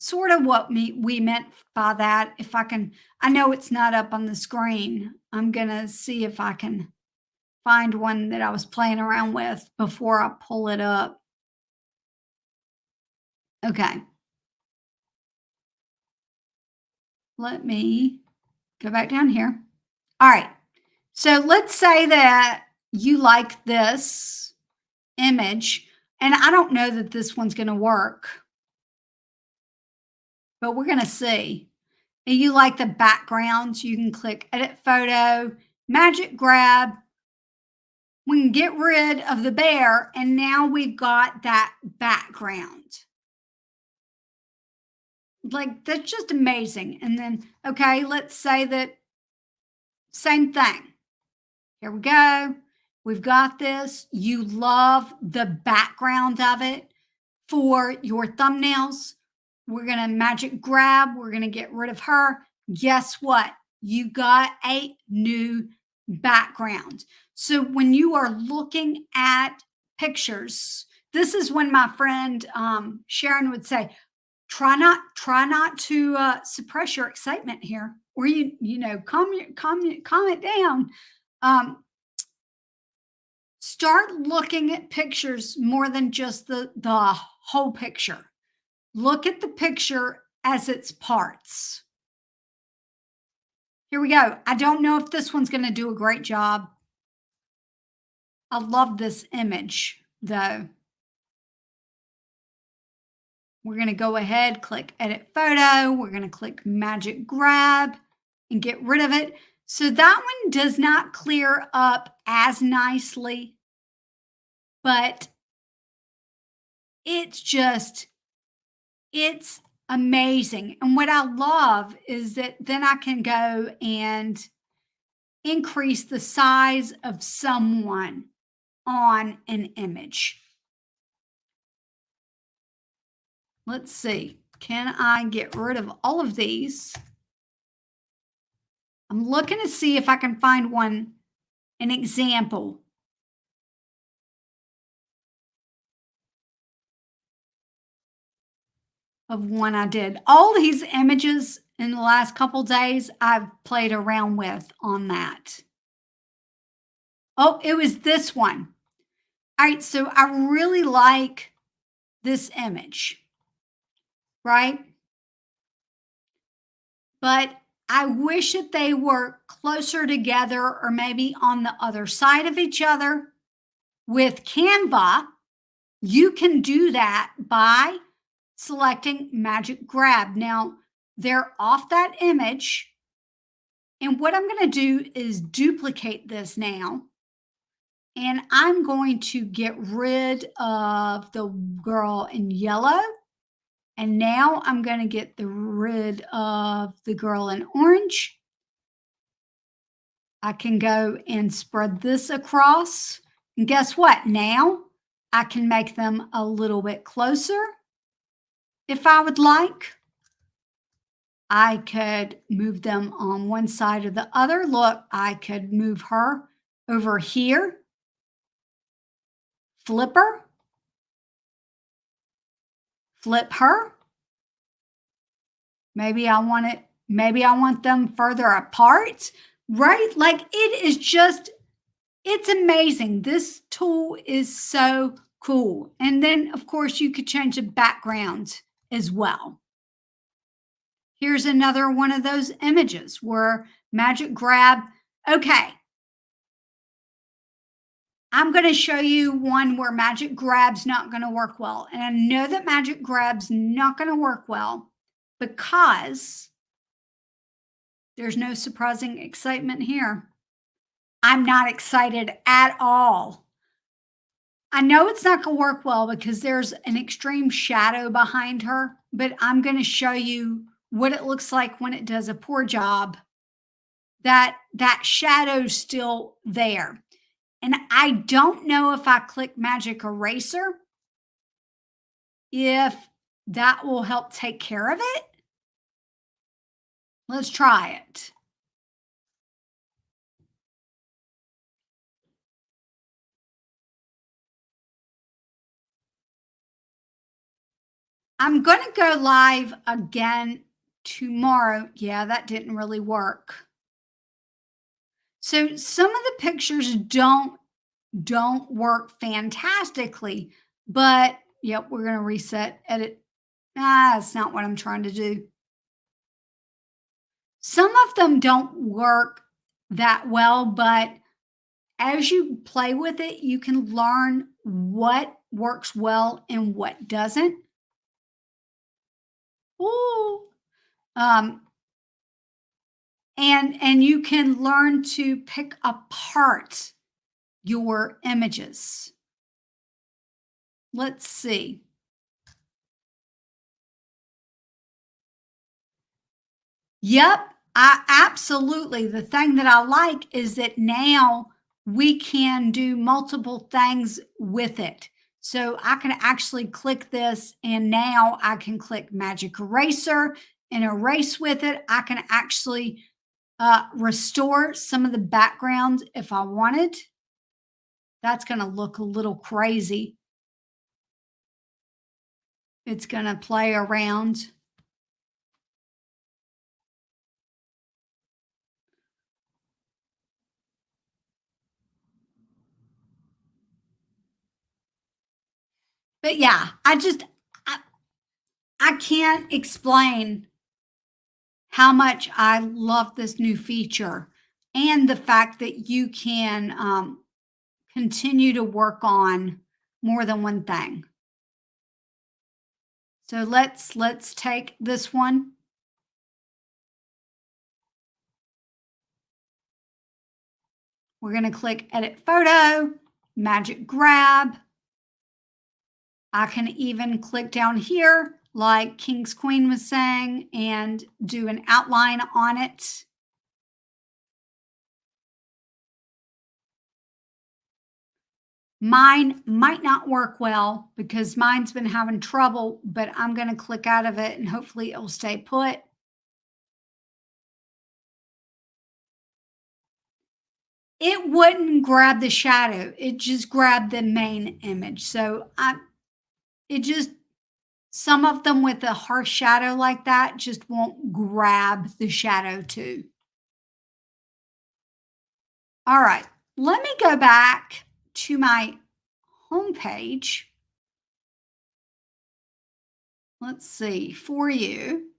sort of what we meant by that. If I can, I know it's not up on the screen. I'm going to see if I can find one that I was playing around with before I pull it up. Okay. Let me go back down here. All right. So let's say that you like this image, and I don't know that this one's going to work, but we're going to see. And you like the backgrounds, you can click Edit Photo, Magic Grab. We can get rid of the bear, and now we've got that background. Like, that's just amazing. And then, okay, let's say that same thing. Here we go. We've got this. You love the background of it for your thumbnails. We're going to magic grab. We're going to get rid of her. Guess what? You got a new background. So when you are looking at pictures, this is when my friend Sharon would say, try not to suppress your excitement here, or calm it down. Start looking at pictures more than just the whole picture. Look at the picture as its parts. Here we go. I don't know if this one's going to do a great job. I love this image, though. We're going to go ahead, click Edit Photo. We're going to click Magic Grab and get rid of it. So that one does not clear up as nicely, but it's amazing. And what I love is that then I can go and increase the size of someone on an image. Let's see. Can I get rid of all of these? I'm looking to see if I can find an example. Of one I did. All these images in the last couple days, I've played around with on that. Oh, it was this one. All right, so I really like this image, right? But I wish that they were closer together or maybe on the other side of each other. With Canva, you can do that by selecting Magic Grab. Now, they're off that image. And what I'm going to do is duplicate this now. And I'm going to get rid of the girl in yellow. And now I'm going to get rid of the girl in orange. I can go and spread this across. And guess what? Now I can make them a little bit closer if I would like. I could move them on one side or the other. Look, I could move her over here. Flip her. Flip her. Maybe I want them further apart, right? Like, it is just It's amazing. This tool is so cool. And then, of course, you could change the background as well. Here's another one of those images where magic grab. Okay, I'm going to show you one where magic grab's not going to work well. And I know that magic grab's not going to work well because there's no surprising excitement here. I'm not excited at all. I know it's not going to work well because there's an extreme shadow behind her, but I'm going to show you what it looks like when it does a poor job. That shadow's still there. And I don't know if I click magic eraser, if that will help take care of it. Let's try it. I'm going to go live again tomorrow. Yeah, that didn't really work. So some of the pictures don't work fantastically, but yep, we're going to reset, edit. That's not what I'm trying to do. Some of them don't work that well, but as you play with it, you can learn what works well and what doesn't. Ooh. And you can learn to pick apart your images. Let's see. Yep, absolutely. The thing that I like is that now we can do multiple things with it. So I can actually click this and now I can click magic eraser and erase with it. I can actually restore some of the background if I wanted. That's going to look a little crazy. It's going to play around. But yeah, I can't explain how much I love this new feature and the fact that you can continue to work on more than one thing. So let's take this one. We're going to click edit photo, magic grab. I can even click down here like King's Queen was saying and do an outline on it. Mine might not work well because mine's been having trouble, but I'm going to click out of it and hopefully it'll stay put. It wouldn't grab the shadow. It just grabbed the main image. So some of them with a harsh shadow like that just won't grab the shadow too. All right, let me go back to my home page. Let's see, for you.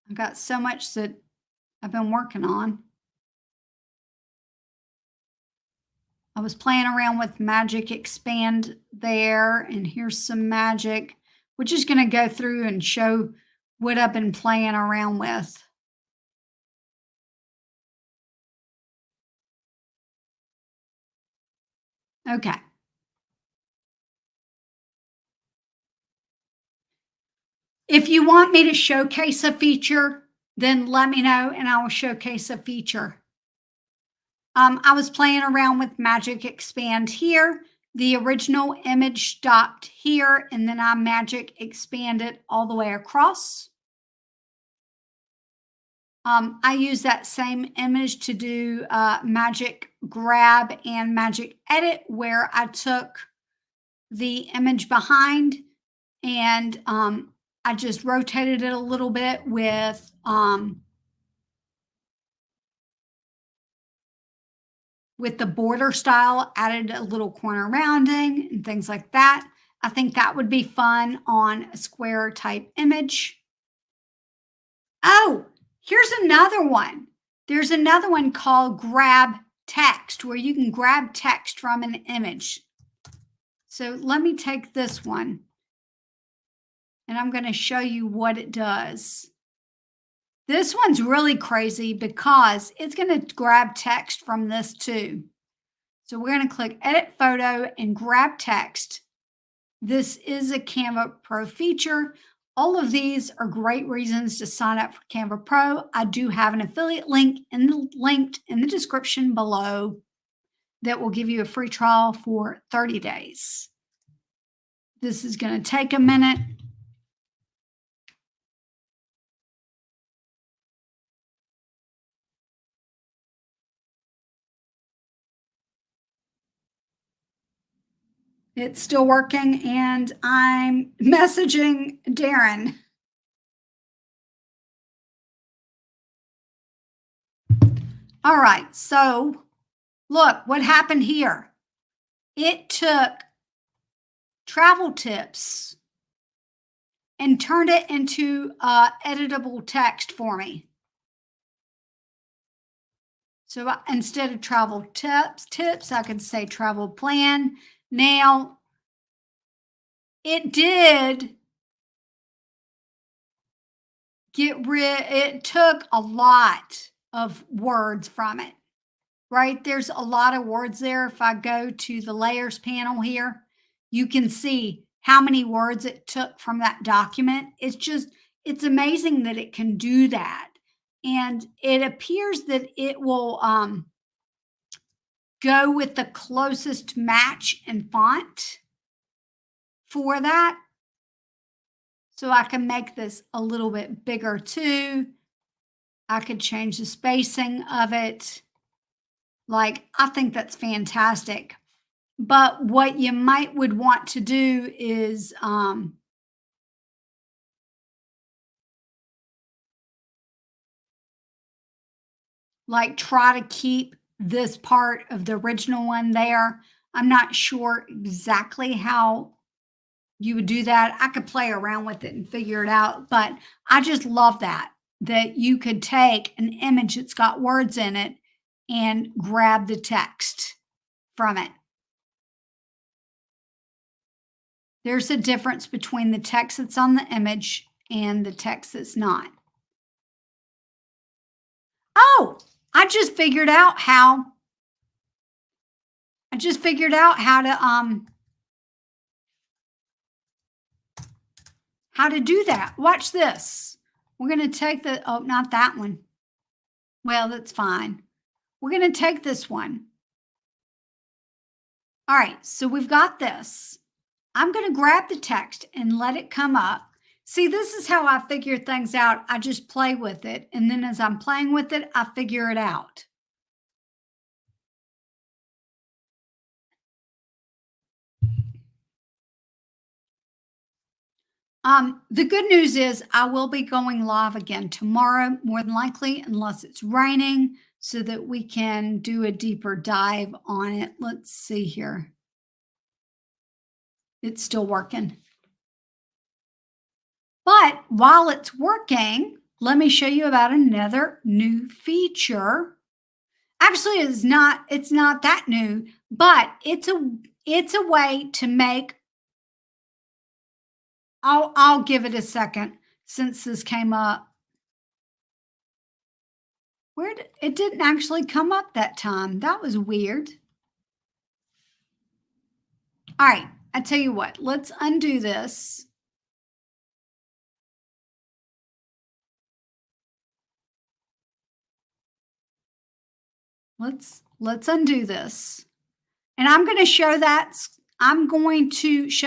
I've got so much that I've been working on. I was playing around with Magic Expand there, and here's some magic. We're just going to go through and show what I've been playing around with. Okay. If you want me to showcase a feature, then let me know and I will showcase a feature. I was playing around with Magic Expand here. The original image stopped here, and then I magic expanded all the way across. I use that same image to do magic grab and magic edit, where I took the image behind and I just rotated it a little bit with with the border style, added a little corner rounding and things like that. I think that would be fun on a square type image. Oh, here's another one. There's another one called grab text, where you can grab text from an image. So let me take this one and I'm going to show you what it does. This one's really crazy because it's going to grab text from this too. So we're going to click Edit Photo and grab text. This is a Canva Pro feature. All of these are great reasons to sign up for Canva Pro. I do have an affiliate link linked in the description below that will give you a free trial for 30 days. This is going to take a minute. It's still working, and I'm messaging Darren. All right, so look what happened here. It took travel tips and turned it into editable text for me. So instead of travel tips, I could say travel plan. Now, it did it took a lot of words from it, right? There's a lot of words there. If I go to the layers panel here, you can see how many words it took from that document. It's amazing that it can do that. And it appears that it will go with the closest match in font for that. So I can make this a little bit bigger too. I could change the spacing of it. Like, I think that's fantastic. But what you would want to do is like try to keep this part of the original one there. I'm not sure exactly how you would do that. I could play around with it and figure it out, but I just love that you could take an image that's got words in it and grab the text from it. There's a difference between the text that's on the image and the text that's not. Oh, I just figured out how to do that. Watch this. We're going to take not that one. Well, that's fine. We're going to take this one. All right, so we've got this. I'm going to grab the text and let it come up. See, this is how I figure things out. I just play with it. And then as I'm playing with it, I figure it out. The good news is I will be going live again tomorrow, more than likely, unless it's raining, so that we can do a deeper dive on it. Let's see here. It's still working. But while it's working, let me show you about another new feature. Actually, it's not that new, but it's a way to make. I'll give it a second since this came up. It didn't actually come up that time. That was weird. All right, I tell you what, let's undo this. Let's undo this. And I'm going to show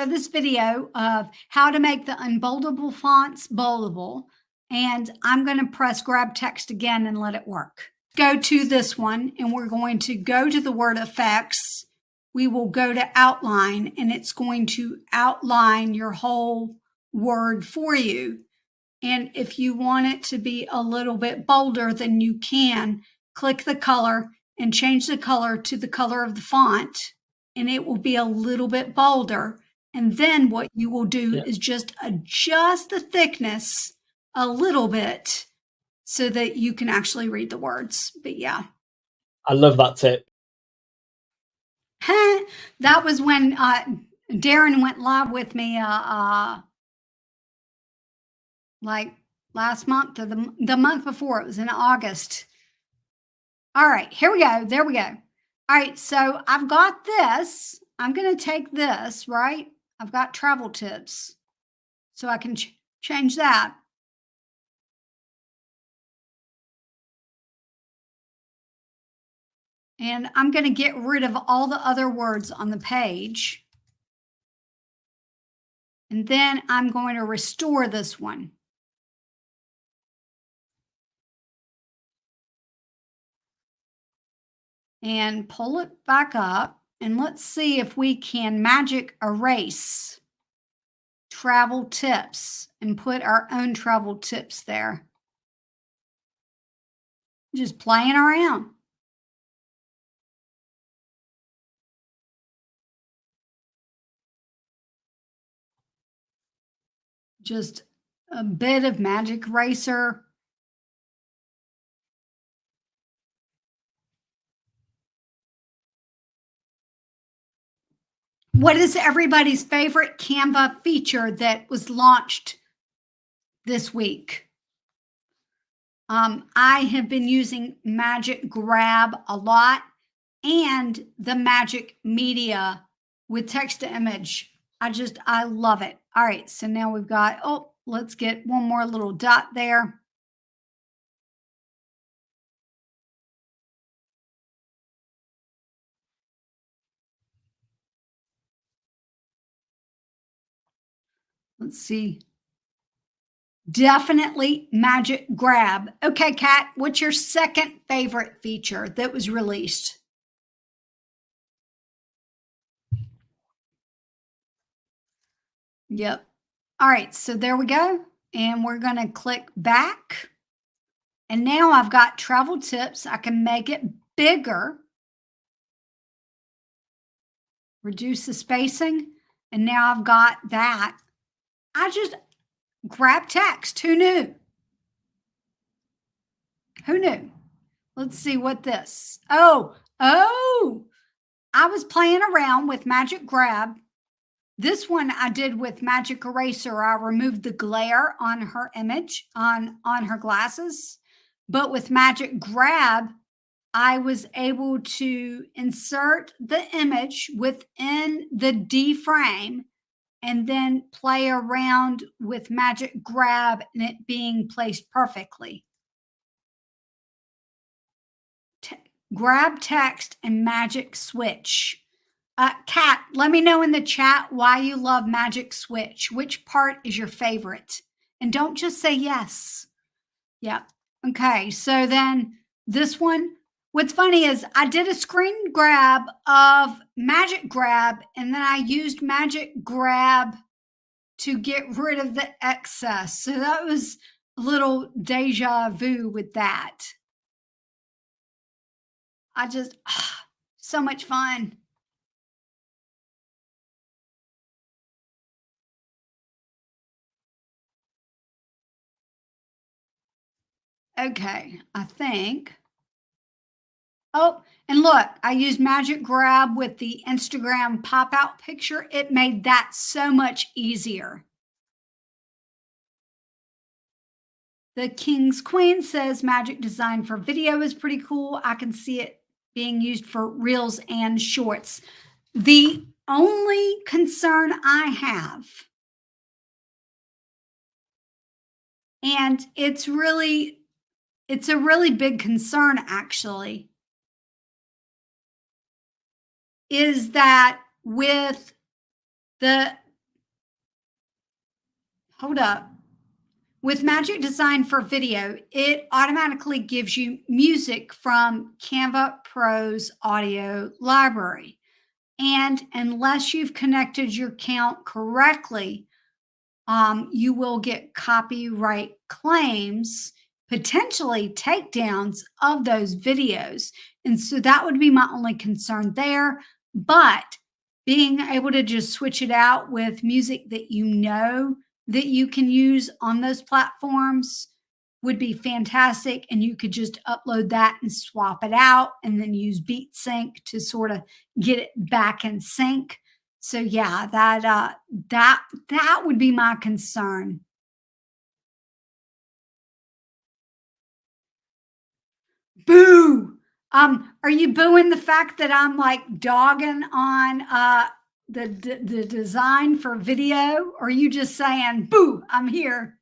this video of how to make the Unboldable fonts boldable. And I'm going to press grab text again and let it work. Go to this one, and we're going to go to the word effects. We will go to outline, and it's going to outline your whole word for you. And if you want it to be a little bit bolder, then you can click the color and change the color to the color of the font, and it will be a little bit bolder. And then what you will do is just adjust the thickness a little bit so that you can actually read the words. But yeah. I love that tip. That was when Darren went live with me like last month or the month before. It was in August. All right, here we go. There we go. All right, so I've got this. I'm going to take this, right? I've got travel tips, so I can change that. And I'm going to get rid of all the other words on the page. And then I'm going to restore this one. And pull it back up. And let's see if we can magic erase travel tips and put our own travel tips there. Just playing around. Just a bit of magic eraser. What is everybody's favorite Canva feature that was launched this week? I have been using Magic Grab a lot and the Magic Media with text to image. I love it. All right, so now we've got, oh, let's get one more little dot there. Let's see. Definitely Magic Grab. Okay, Kat, what's your second favorite feature that was released? Yep. All right, so there we go. And we're going to click back. And now I've got travel tips. I can make it bigger. Reduce the spacing. And now I've got that. I just grab text. Who knew? Who knew? Let's see what this. Oh, I was playing around with Magic Grab. This one I did with Magic Eraser. I removed the glare on her image, on her glasses. But with Magic Grab, I was able to insert the image within the D frame and then play around with Magic Grab and it being placed perfectly. Grab text and Magic Switch. Kat, let me know in the chat why you love Magic Switch. Which part is your favorite? And don't just say yes. Yeah. Okay. So then this one, what's funny is I did a screen grab of Magic Grab and then I used Magic Grab to get rid of the excess. So that was a little deja vu with that. So much fun. Okay, I think. Oh, and look, I used Magic Grab with the Instagram pop-out picture. It made that so much easier. The King's Queen says Magic Design for video is pretty cool. I can see it being used for reels and shorts. The only concern I have, and it's a really big concern actually, is that with with Magic Design for video, it automatically gives you music from Canva Pro's audio library. And unless you've connected your account correctly, you will get copyright claims potentially takedowns of those videos. And so that would be my only concern there. But being able to just switch it out with music that you know that you can use on those platforms would be fantastic. And you could just upload that and swap it out and then use Beat Sync to sort of get it back in sync. So yeah, that would be my concern. Boo! Are you booing the fact that I'm like dogging on the design for video? Or are you just saying, boo, I'm here?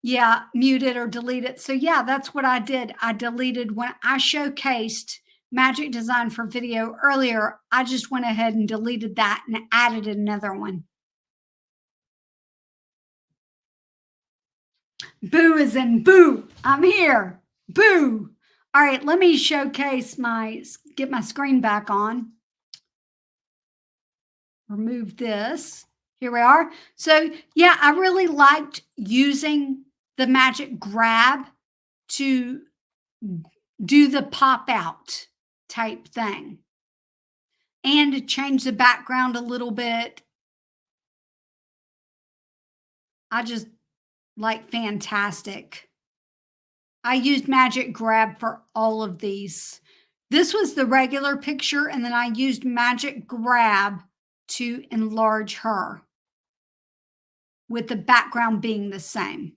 Yeah, mute it or delete it. So yeah, that's what I did. I deleted when I showcased Magic Design for Video earlier. I just went ahead and deleted that and added another one. Boo is in boo. I'm here. Boo. All right, let me showcase get my screen back on. Remove this. Here we are. So yeah, I really liked using the magic grab to do the pop out type thing and to change the background a little bit. I just like fantastic. I used magic grab for all of these. This was the regular picture, and then I used magic grab to enlarge her with the background being the same.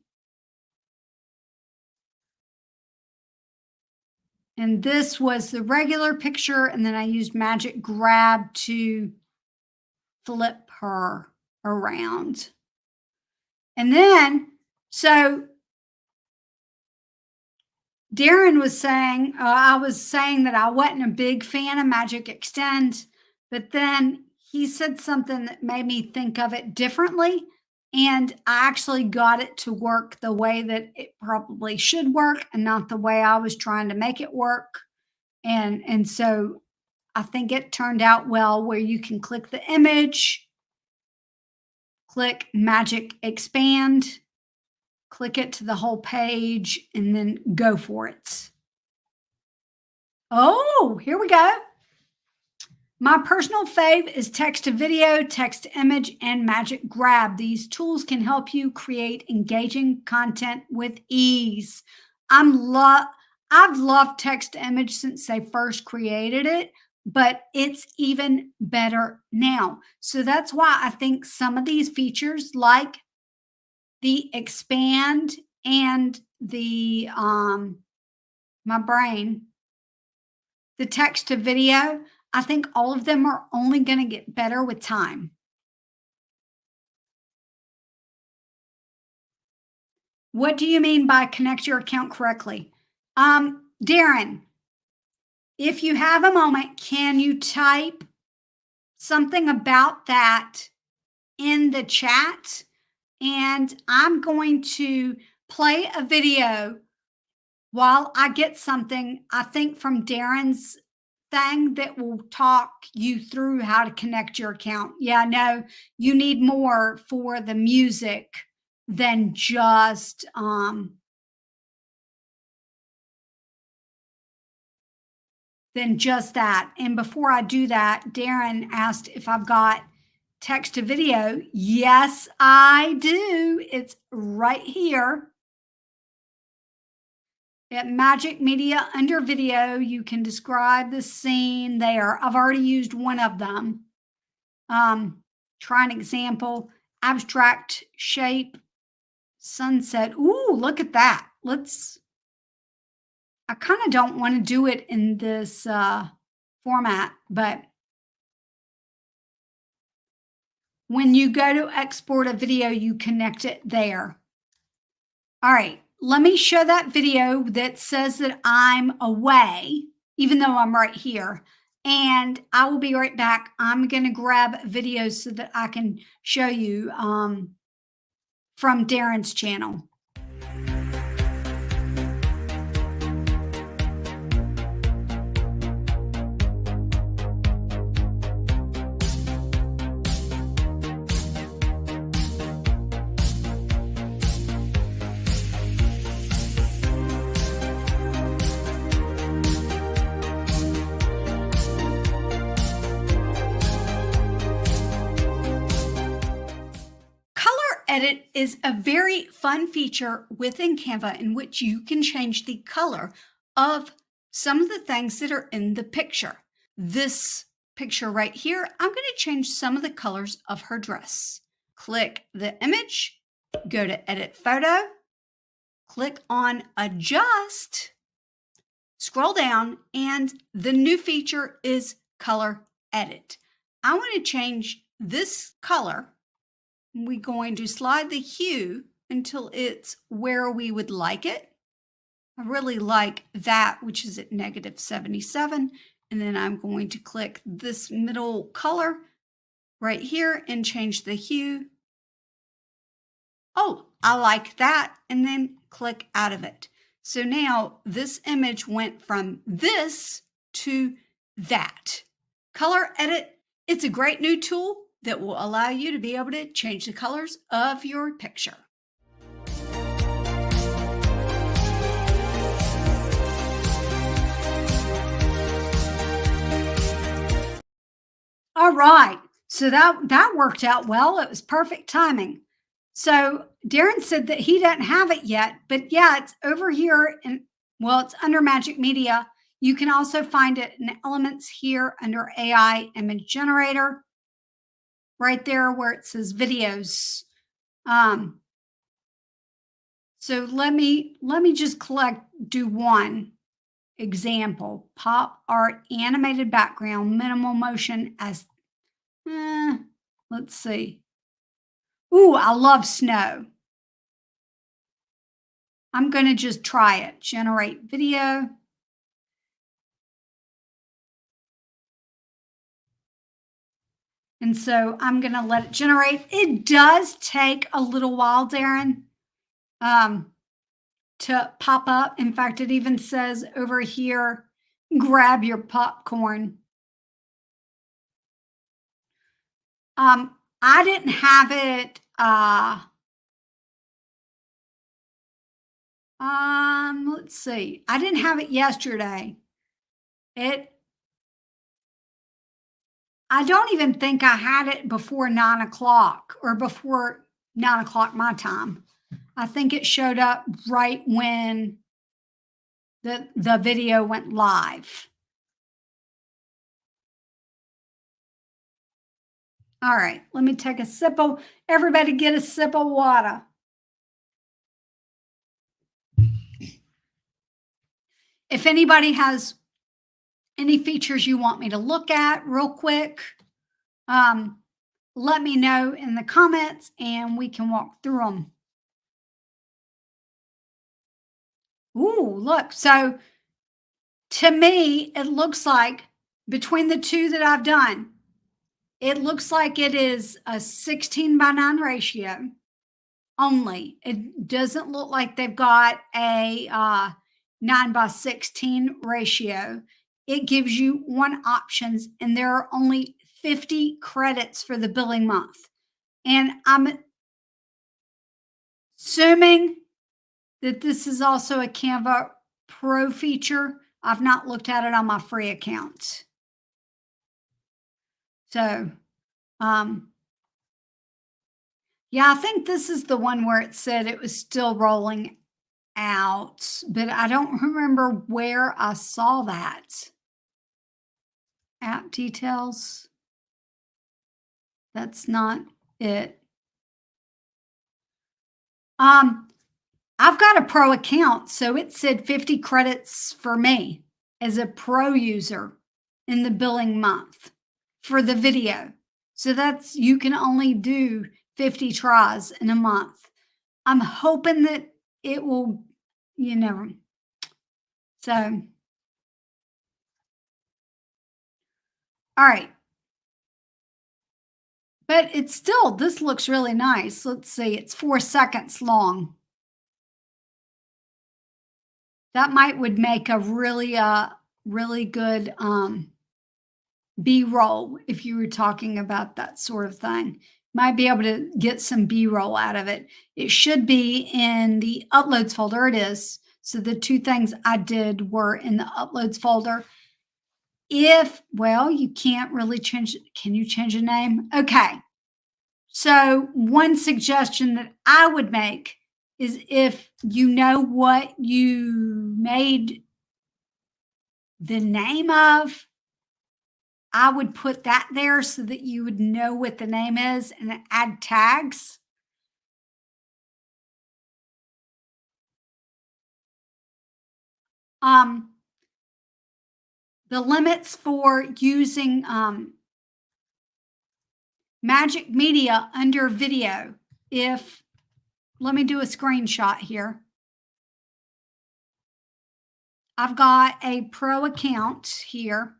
And this was the regular picture, and then I used magic grab to flip her around. And then, so Darren was saying, I was saying that I wasn't a big fan of Magic Extend, but then he said something that made me think of it differently. And I actually got it to work the way that it probably should work and not the way I was trying to make it work. And so I think it turned out well, where you can click the image, click Magic Expand, click it to the whole page, and then go for it. Oh, here we go. My personal fave is text to video, text to image, and magic grab. These tools can help you create engaging content with ease. I've loved text to image since they first created it, but it's even better now. So that's why I think some of these features, like the expand and the the text to video, I think all of them are only going to get better with time. What do you mean by connect your account correctly? Darren, if you have a moment, can you type something about that in the chat? And I'm going to play a video while I get something, I think, from Darren's thing that will talk you through how to connect your account. Yeah, no, you need more for the music than just that. And before I do that, Darren asked if I've got text to video. Yes, I do. It's right here. At Magic Media under video, you can describe the scene there. I've already used one of them. Try an example. Abstract shape, sunset. Ooh, look at that. I kind of don't want to do it in this format, but when you go to export a video, you connect it there. All right. Let me show that video that says that I'm away, even though I'm right here. And I will be right back. I'm going to grab videos so that I can show you from Darren's channel. Edit is a very fun feature within Canva in which you can change the color of some of the things that are in the picture. This picture right here, I'm going to change some of the colors of her dress. Click the image, go to Edit Photo, click on Adjust, scroll down, and the new feature is Color Edit. I want to change this color. We're going to slide the hue until it's where we would like it. I really like that, which is at -77. And then I'm going to click this middle color right here and change the hue. Oh, I like that. And then click out of it. So now this image went from this to that. Color Edit, it's a great new tool that will allow you to be able to change the colors of your picture. All right, so that worked out well. It was perfect timing. So Darren said that he doesn't have it yet, but yeah, it's over here and well, it's under Magic Media. You can also find it in Elements here under AI Image Generator, right there where it says Videos. So let me just do one example. Pop art, animated background, minimal motion as, let's see. Ooh, I love snow. I'm going to just try it. Generate video. And so I'm going to let it generate. It does take a little while, Darren, to pop up. In fact, it even says over here, grab your popcorn. I didn't have it. Let's see. I didn't have it yesterday. I don't even think I had it before 9 o'clock or before 9 o'clock my time. I think it showed up right when the video went live. All right, let me take a sip of, everybody get a sip of water. If anybody has any features you want me to look at real quick, let me know in the comments and we can walk through them. Ooh, look. So to me, it looks like between the two that I've done, it looks like it is a 16:9 ratio only. It doesn't look like they've got a 9:16 ratio. It gives you one options and there are only 50 credits for the billing month. And I'm assuming that this is also a Canva Pro feature. I've not looked at it on my free account. So, yeah, I think this is the one where it said it was still rolling out, but I don't remember where I saw that. App details. That's not it. I've got a pro account, so it said 50 credits for me as a pro user in the billing month for the video. So that's, you can only do 50 tries in a month. I'm hoping that it will, so. All right. But it's still, this looks really nice. Let's see, it's 4 seconds long. That would make a really good B-roll if you were talking about that sort of thing. Might be able to get some B-roll out of it. It should be in the uploads folder. It is. So the two things I did were in the uploads folder. Well, you can't really change it. Can you change a name? Okay. So one suggestion that I would make is if you know what you made the name of, I would put that there so that you would know what the name is and add tags. The limits for using Magic Media under video. Let me do a screenshot here. I've got a pro account here.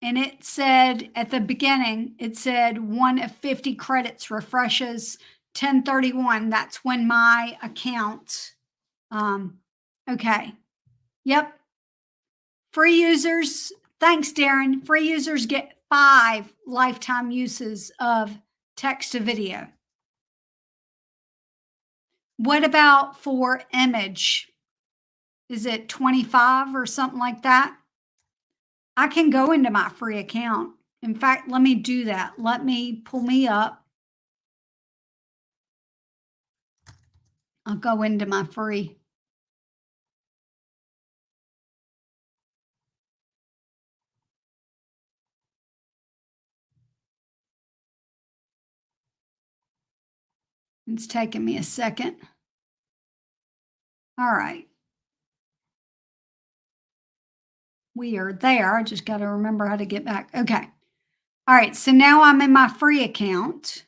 And it said at the beginning, it said 1 of 50 credits refreshes 10/31. That's when my account, okay. Yep. Free users, thanks, Darren. Free users get 5 lifetime uses of text to video. What about for image? Is it 25 or something like that? I can go into my free account. In fact, let me do that. Let me pull me up. I'll go into my free. It's taking me a second. All right. We are there. I just got to remember how to get back. Okay. All right. So now I'm in my free account.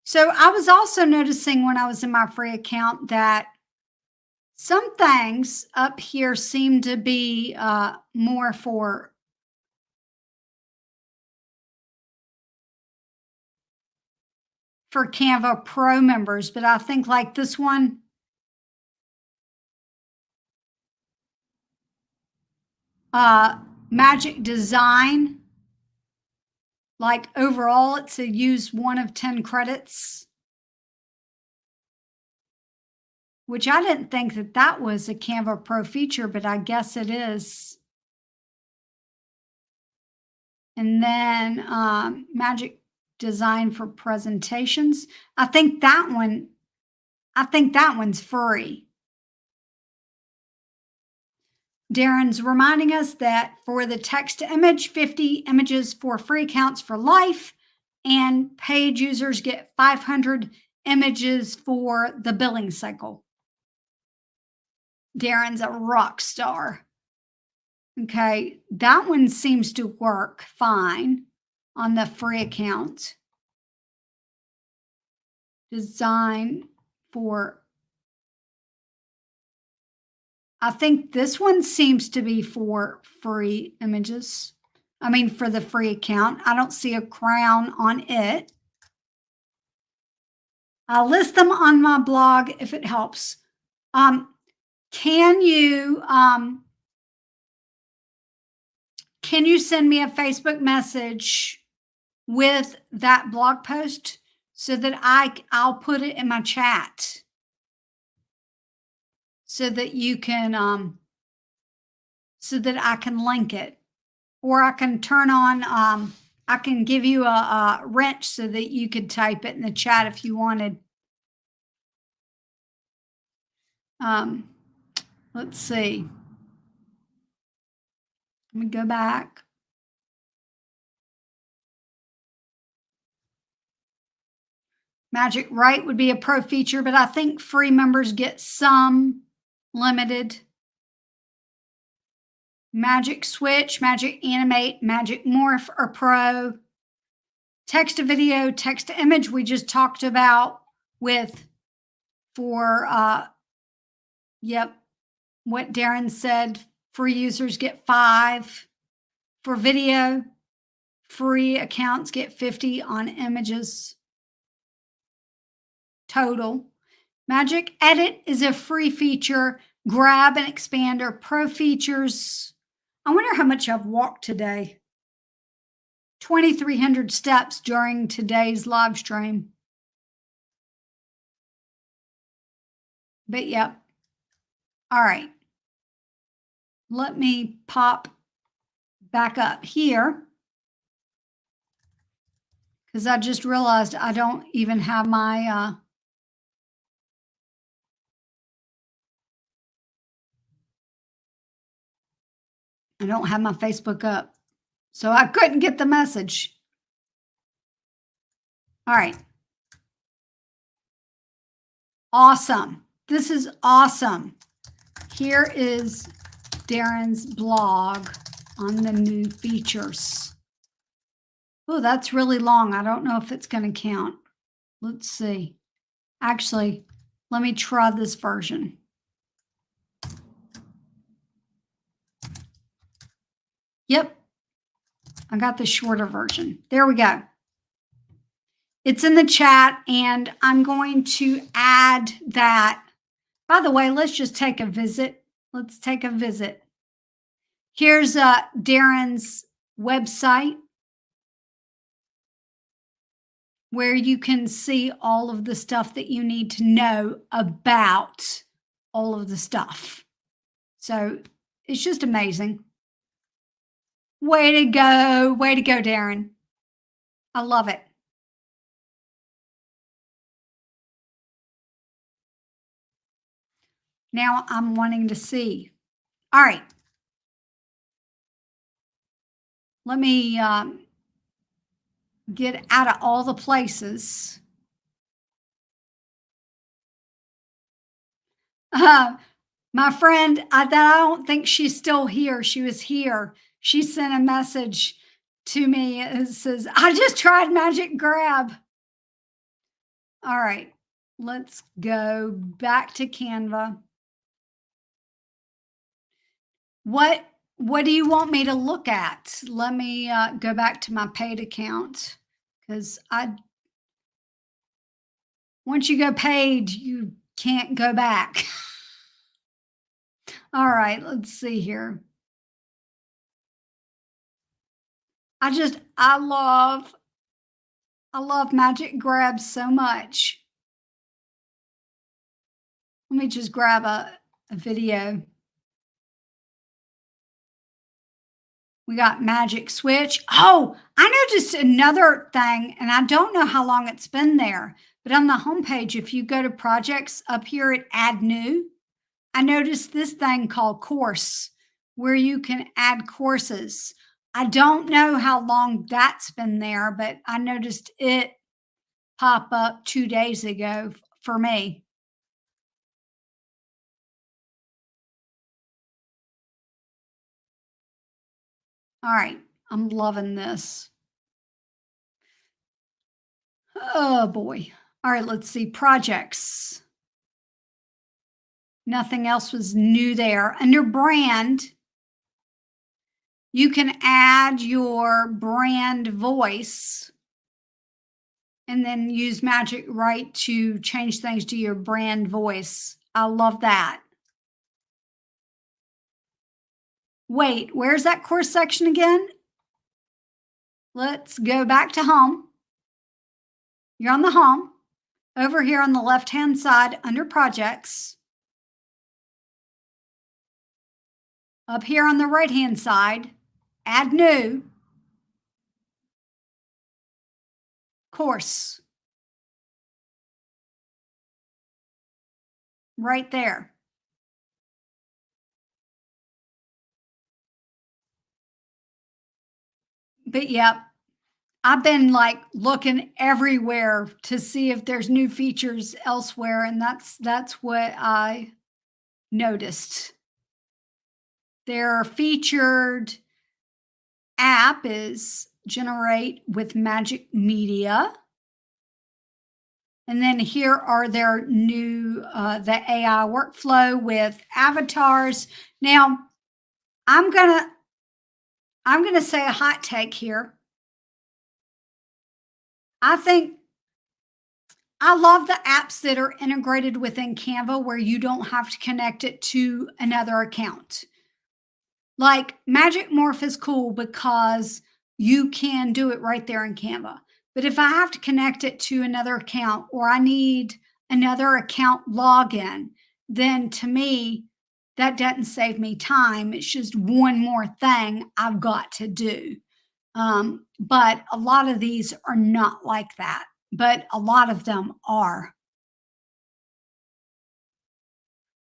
So I was also noticing when I was in my free account that some things up here seem to be more for Canva Pro members, but I think like this one, Magic Design, like overall it's a use 1 of 10 credits, which I didn't think that that was a Canva Pro feature, but I guess it is. And then Magic Design for presentations. I think that one's free. Darren's reminding us that for the text to image, 50 images for free accounts for life, and paid users get 500 images for the billing cycle. Darren's a rock star. Okay, that one seems to work fine on the free account. Design for, I think this one seems to be for free images. I mean, for the free account. I don't see a crown on it. I'll list them on my blog if it helps. Can you send me a Facebook message with that blog post so that I'll put it in my chat so that you can so that I can link it, or I can turn on I can give you a wrench so that you could type it in the chat if you wanted. Let's see. Let me go back. Magic Write would be a pro feature, but I think free members get some limited. Magic Switch, Magic Animate, Magic Morph are pro. Text to video, text to image we just talked about with yep, what Darren said, free users get 5. For video, free accounts get 50 on images total. Magic Edit is a free feature. Grab and expand are pro features. I wonder how much I've walked today. 2,300 steps during today's live stream. But yep. All right. let me pop back up here because I just realized I don't even have my I don't have my Facebook up. So I couldn't get the message. All right. Awesome. This is awesome. Here is Darren's blog on the new features. Oh, that's really long. I don't know if it's going to count. Let's see. Actually, let me try this version. Yep. I got the shorter version. There we go. It's in the chat, and I'm going to add that. By the way, let's just take a visit. Let's take a visit. Here's Darren's website where you can see all of the stuff that you need to know about all of the stuff. So it's just amazing. Way to go. Way to go, Darren. I love it. Now I'm wanting to see. All right. Let me get out of all the places. My friend, I don't think she's still here. She was here. She sent a message to me. It says, I just tried Magic Grab. All right, let's go back to Canva. What do you want me to look at? Let me go back to my paid account because once you go paid, you can't go back. All right, let's see here. I love Magic Grab so much. Let me just grab a video. We got Magic Switch. Oh, I noticed another thing, and I don't know how long it's been there, but on the homepage, if you go to projects up here at Add New, I noticed this thing called Course, where you can add courses. I don't know how long that's been there, but I noticed it pop up 2 days ago for me. All right, I'm loving this. Oh boy. All right, let's see. Projects. Nothing else was new there. Under brand, you can add your brand voice and then use Magic Write to change things to your brand voice. I love that. Wait, where's that course section again? Let's go back to home. You're on the home. Over here on the left-hand side under projects. Up here on the right-hand side, add new. Course. Right there. But yeah, I've been like looking everywhere to see if there's new features elsewhere, and that's what I noticed. Their featured app is Generate with Magic Media. And then here are their new, the AI workflow with avatars. Now, I'm gonna say a hot take here. I love the apps that are integrated within Canva where you don't have to connect it to another account. Like Magic Morph is cool because you can do it right there in Canva. But if I have to connect it to another account or I need another account login, then to me, that doesn't save me time. It's just one more thing I've got to do. But a lot of these are not like that, but a lot of them are.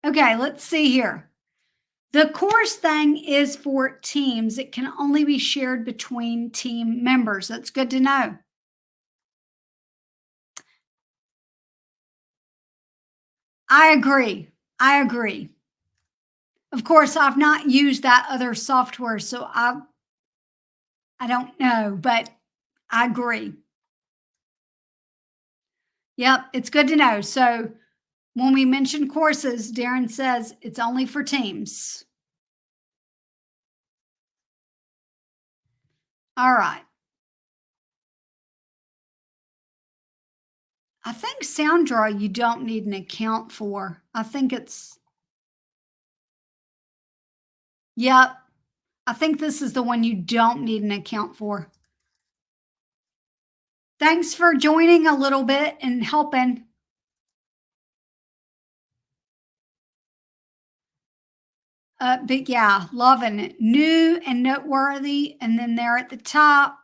Okay, let's see here. The course thing is for teams. It can only be shared between team members. That's good to know. I agree. I agree. Of course, I've not used that other software, so I don't know, but I agree. Yep, it's good to know. So when we mention courses, Darren says it's only for teams. All right. I think SoundDraw you don't need an account for. I think it's, yep. I think this is the one you don't need an account for. Thanks for joining a little bit and helping. But yeah, loving it. New and noteworthy. And then there at the top,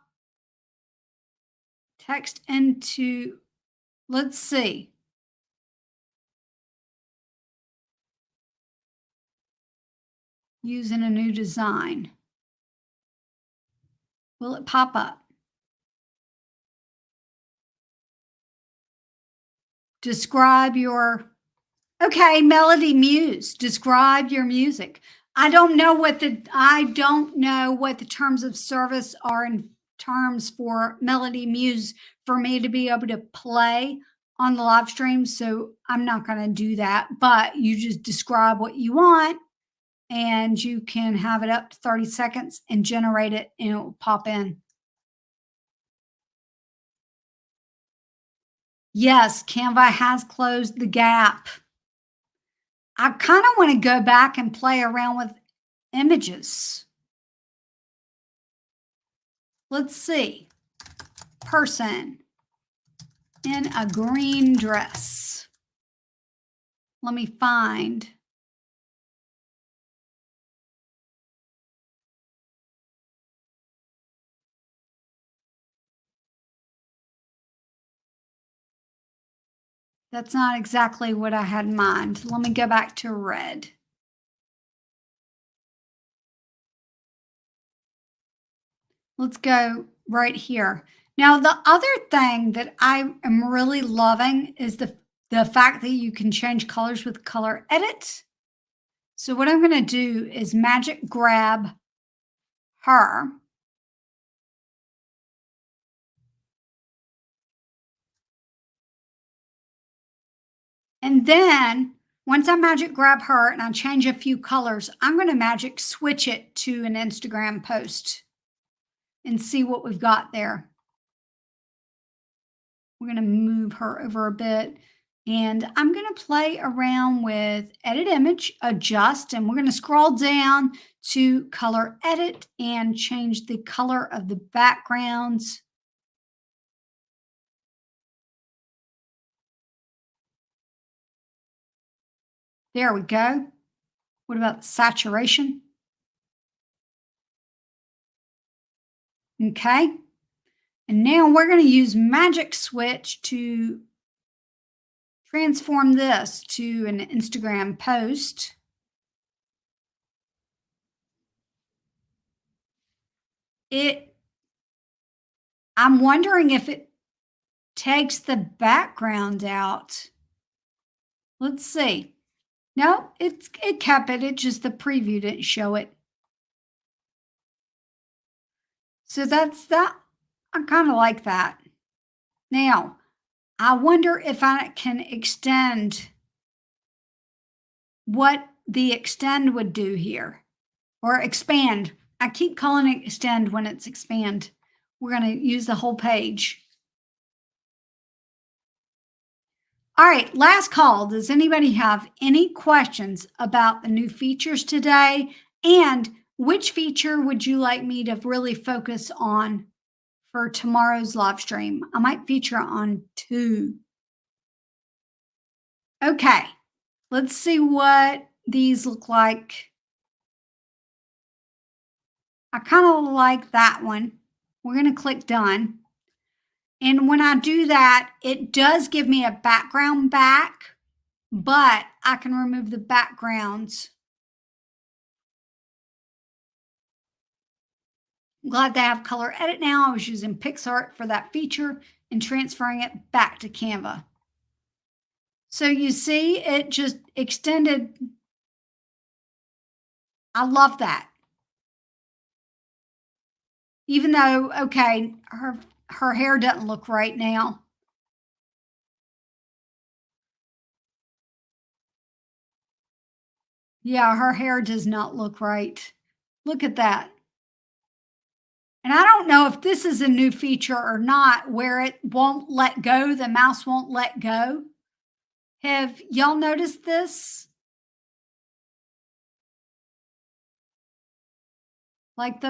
text into, let's see. Using a new design. Will it pop up? Describe your, okay, Melody Muse, describe your music. I don't know what the terms of service are in terms for Melody Muse for me to be able to play on the live stream. So I'm not going to do that, but you just describe what you want and you can have it up to 30 seconds and generate it and it will pop in. Yes, Canva has closed the gap. I kind of want to go back and play around with images. Let's see. Person in a green dress. Let me find. That's not exactly what I had in mind. Let me go back to red. Let's go right here. Now, the other thing that I am really loving is the fact that you can change colors with color edit. So what I'm going to do is magic grab her. And then once I magic grab her and I change a few colors, I'm going to magic switch it to an Instagram post and see what we've got there. We're going to move her over a bit and I'm going to play around with edit image, adjust, and we're going to scroll down to color edit and change the color of the backgrounds. There we go. What about saturation? Okay. And now we're going to use magic switch to transform this to an Instagram post. I'm wondering if it takes the background out. Let's see. No, it kept it. It just the preview didn't show it. So that's that. I kind of like that. Now, I wonder if I can extend what the extend would do here, or expand. I keep calling it extend when it's expand. We're going to use the whole page. All right, last call. Does anybody have any questions about the new features today? And which feature would you like me to really focus on for tomorrow's live stream? I might feature on 2. Okay, let's see what these look like. I kind of like that one. We're going to click done. And when I do that, it does give me a background back, but I can remove the backgrounds. I'm glad they have color edit now. I was using PixArt for that feature and transferring it back to Canva. So you see, it just extended. I love that. Even though, okay, her hair doesn't look right now. Yeah, her hair does not look right. Look at that. And I don't know if this is a new feature or not, where it won't let go, the mouse won't let go. Have y'all noticed this? Like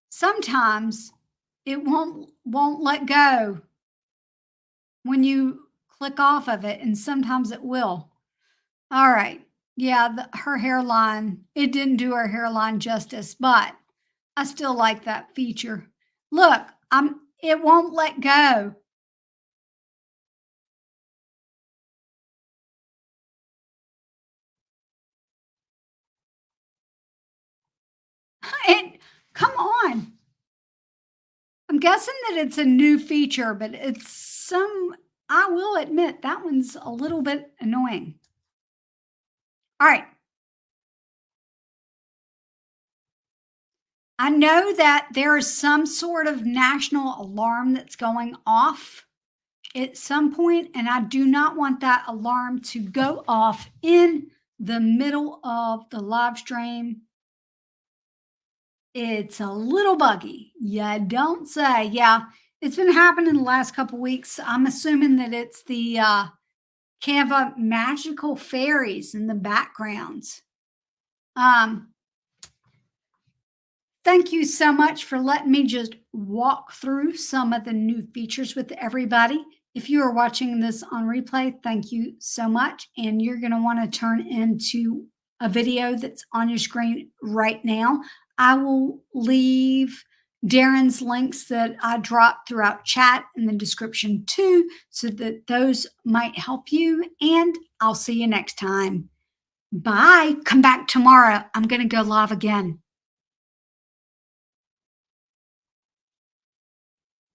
sometimes it won't let go when you click off of it, and sometimes it will. All right. Yeah, her hairline, it didn't do her hairline justice, but I still like that feature. Look, it won't let go. Come on. I'm guessing that it's a new feature, but I will admit that one's a little bit annoying. All right. I know that there is some sort of national alarm that's going off at some point, and I do not want that alarm to go off in the middle of the live stream. It's a little buggy. Yeah, don't say. Yeah, it's been happening the last couple weeks. I'm assuming that it's the Canva magical fairies in the backgrounds. Thank you so much for letting me just walk through some of the new features with everybody. If you are watching this on replay, thank you so much. And you're going to want to turn into a video that's on your screen right now. I will leave Darren's links that I dropped throughout chat in the description too, so that those might help you. And I'll see you next time. Bye. Come back tomorrow. I'm going to go live again.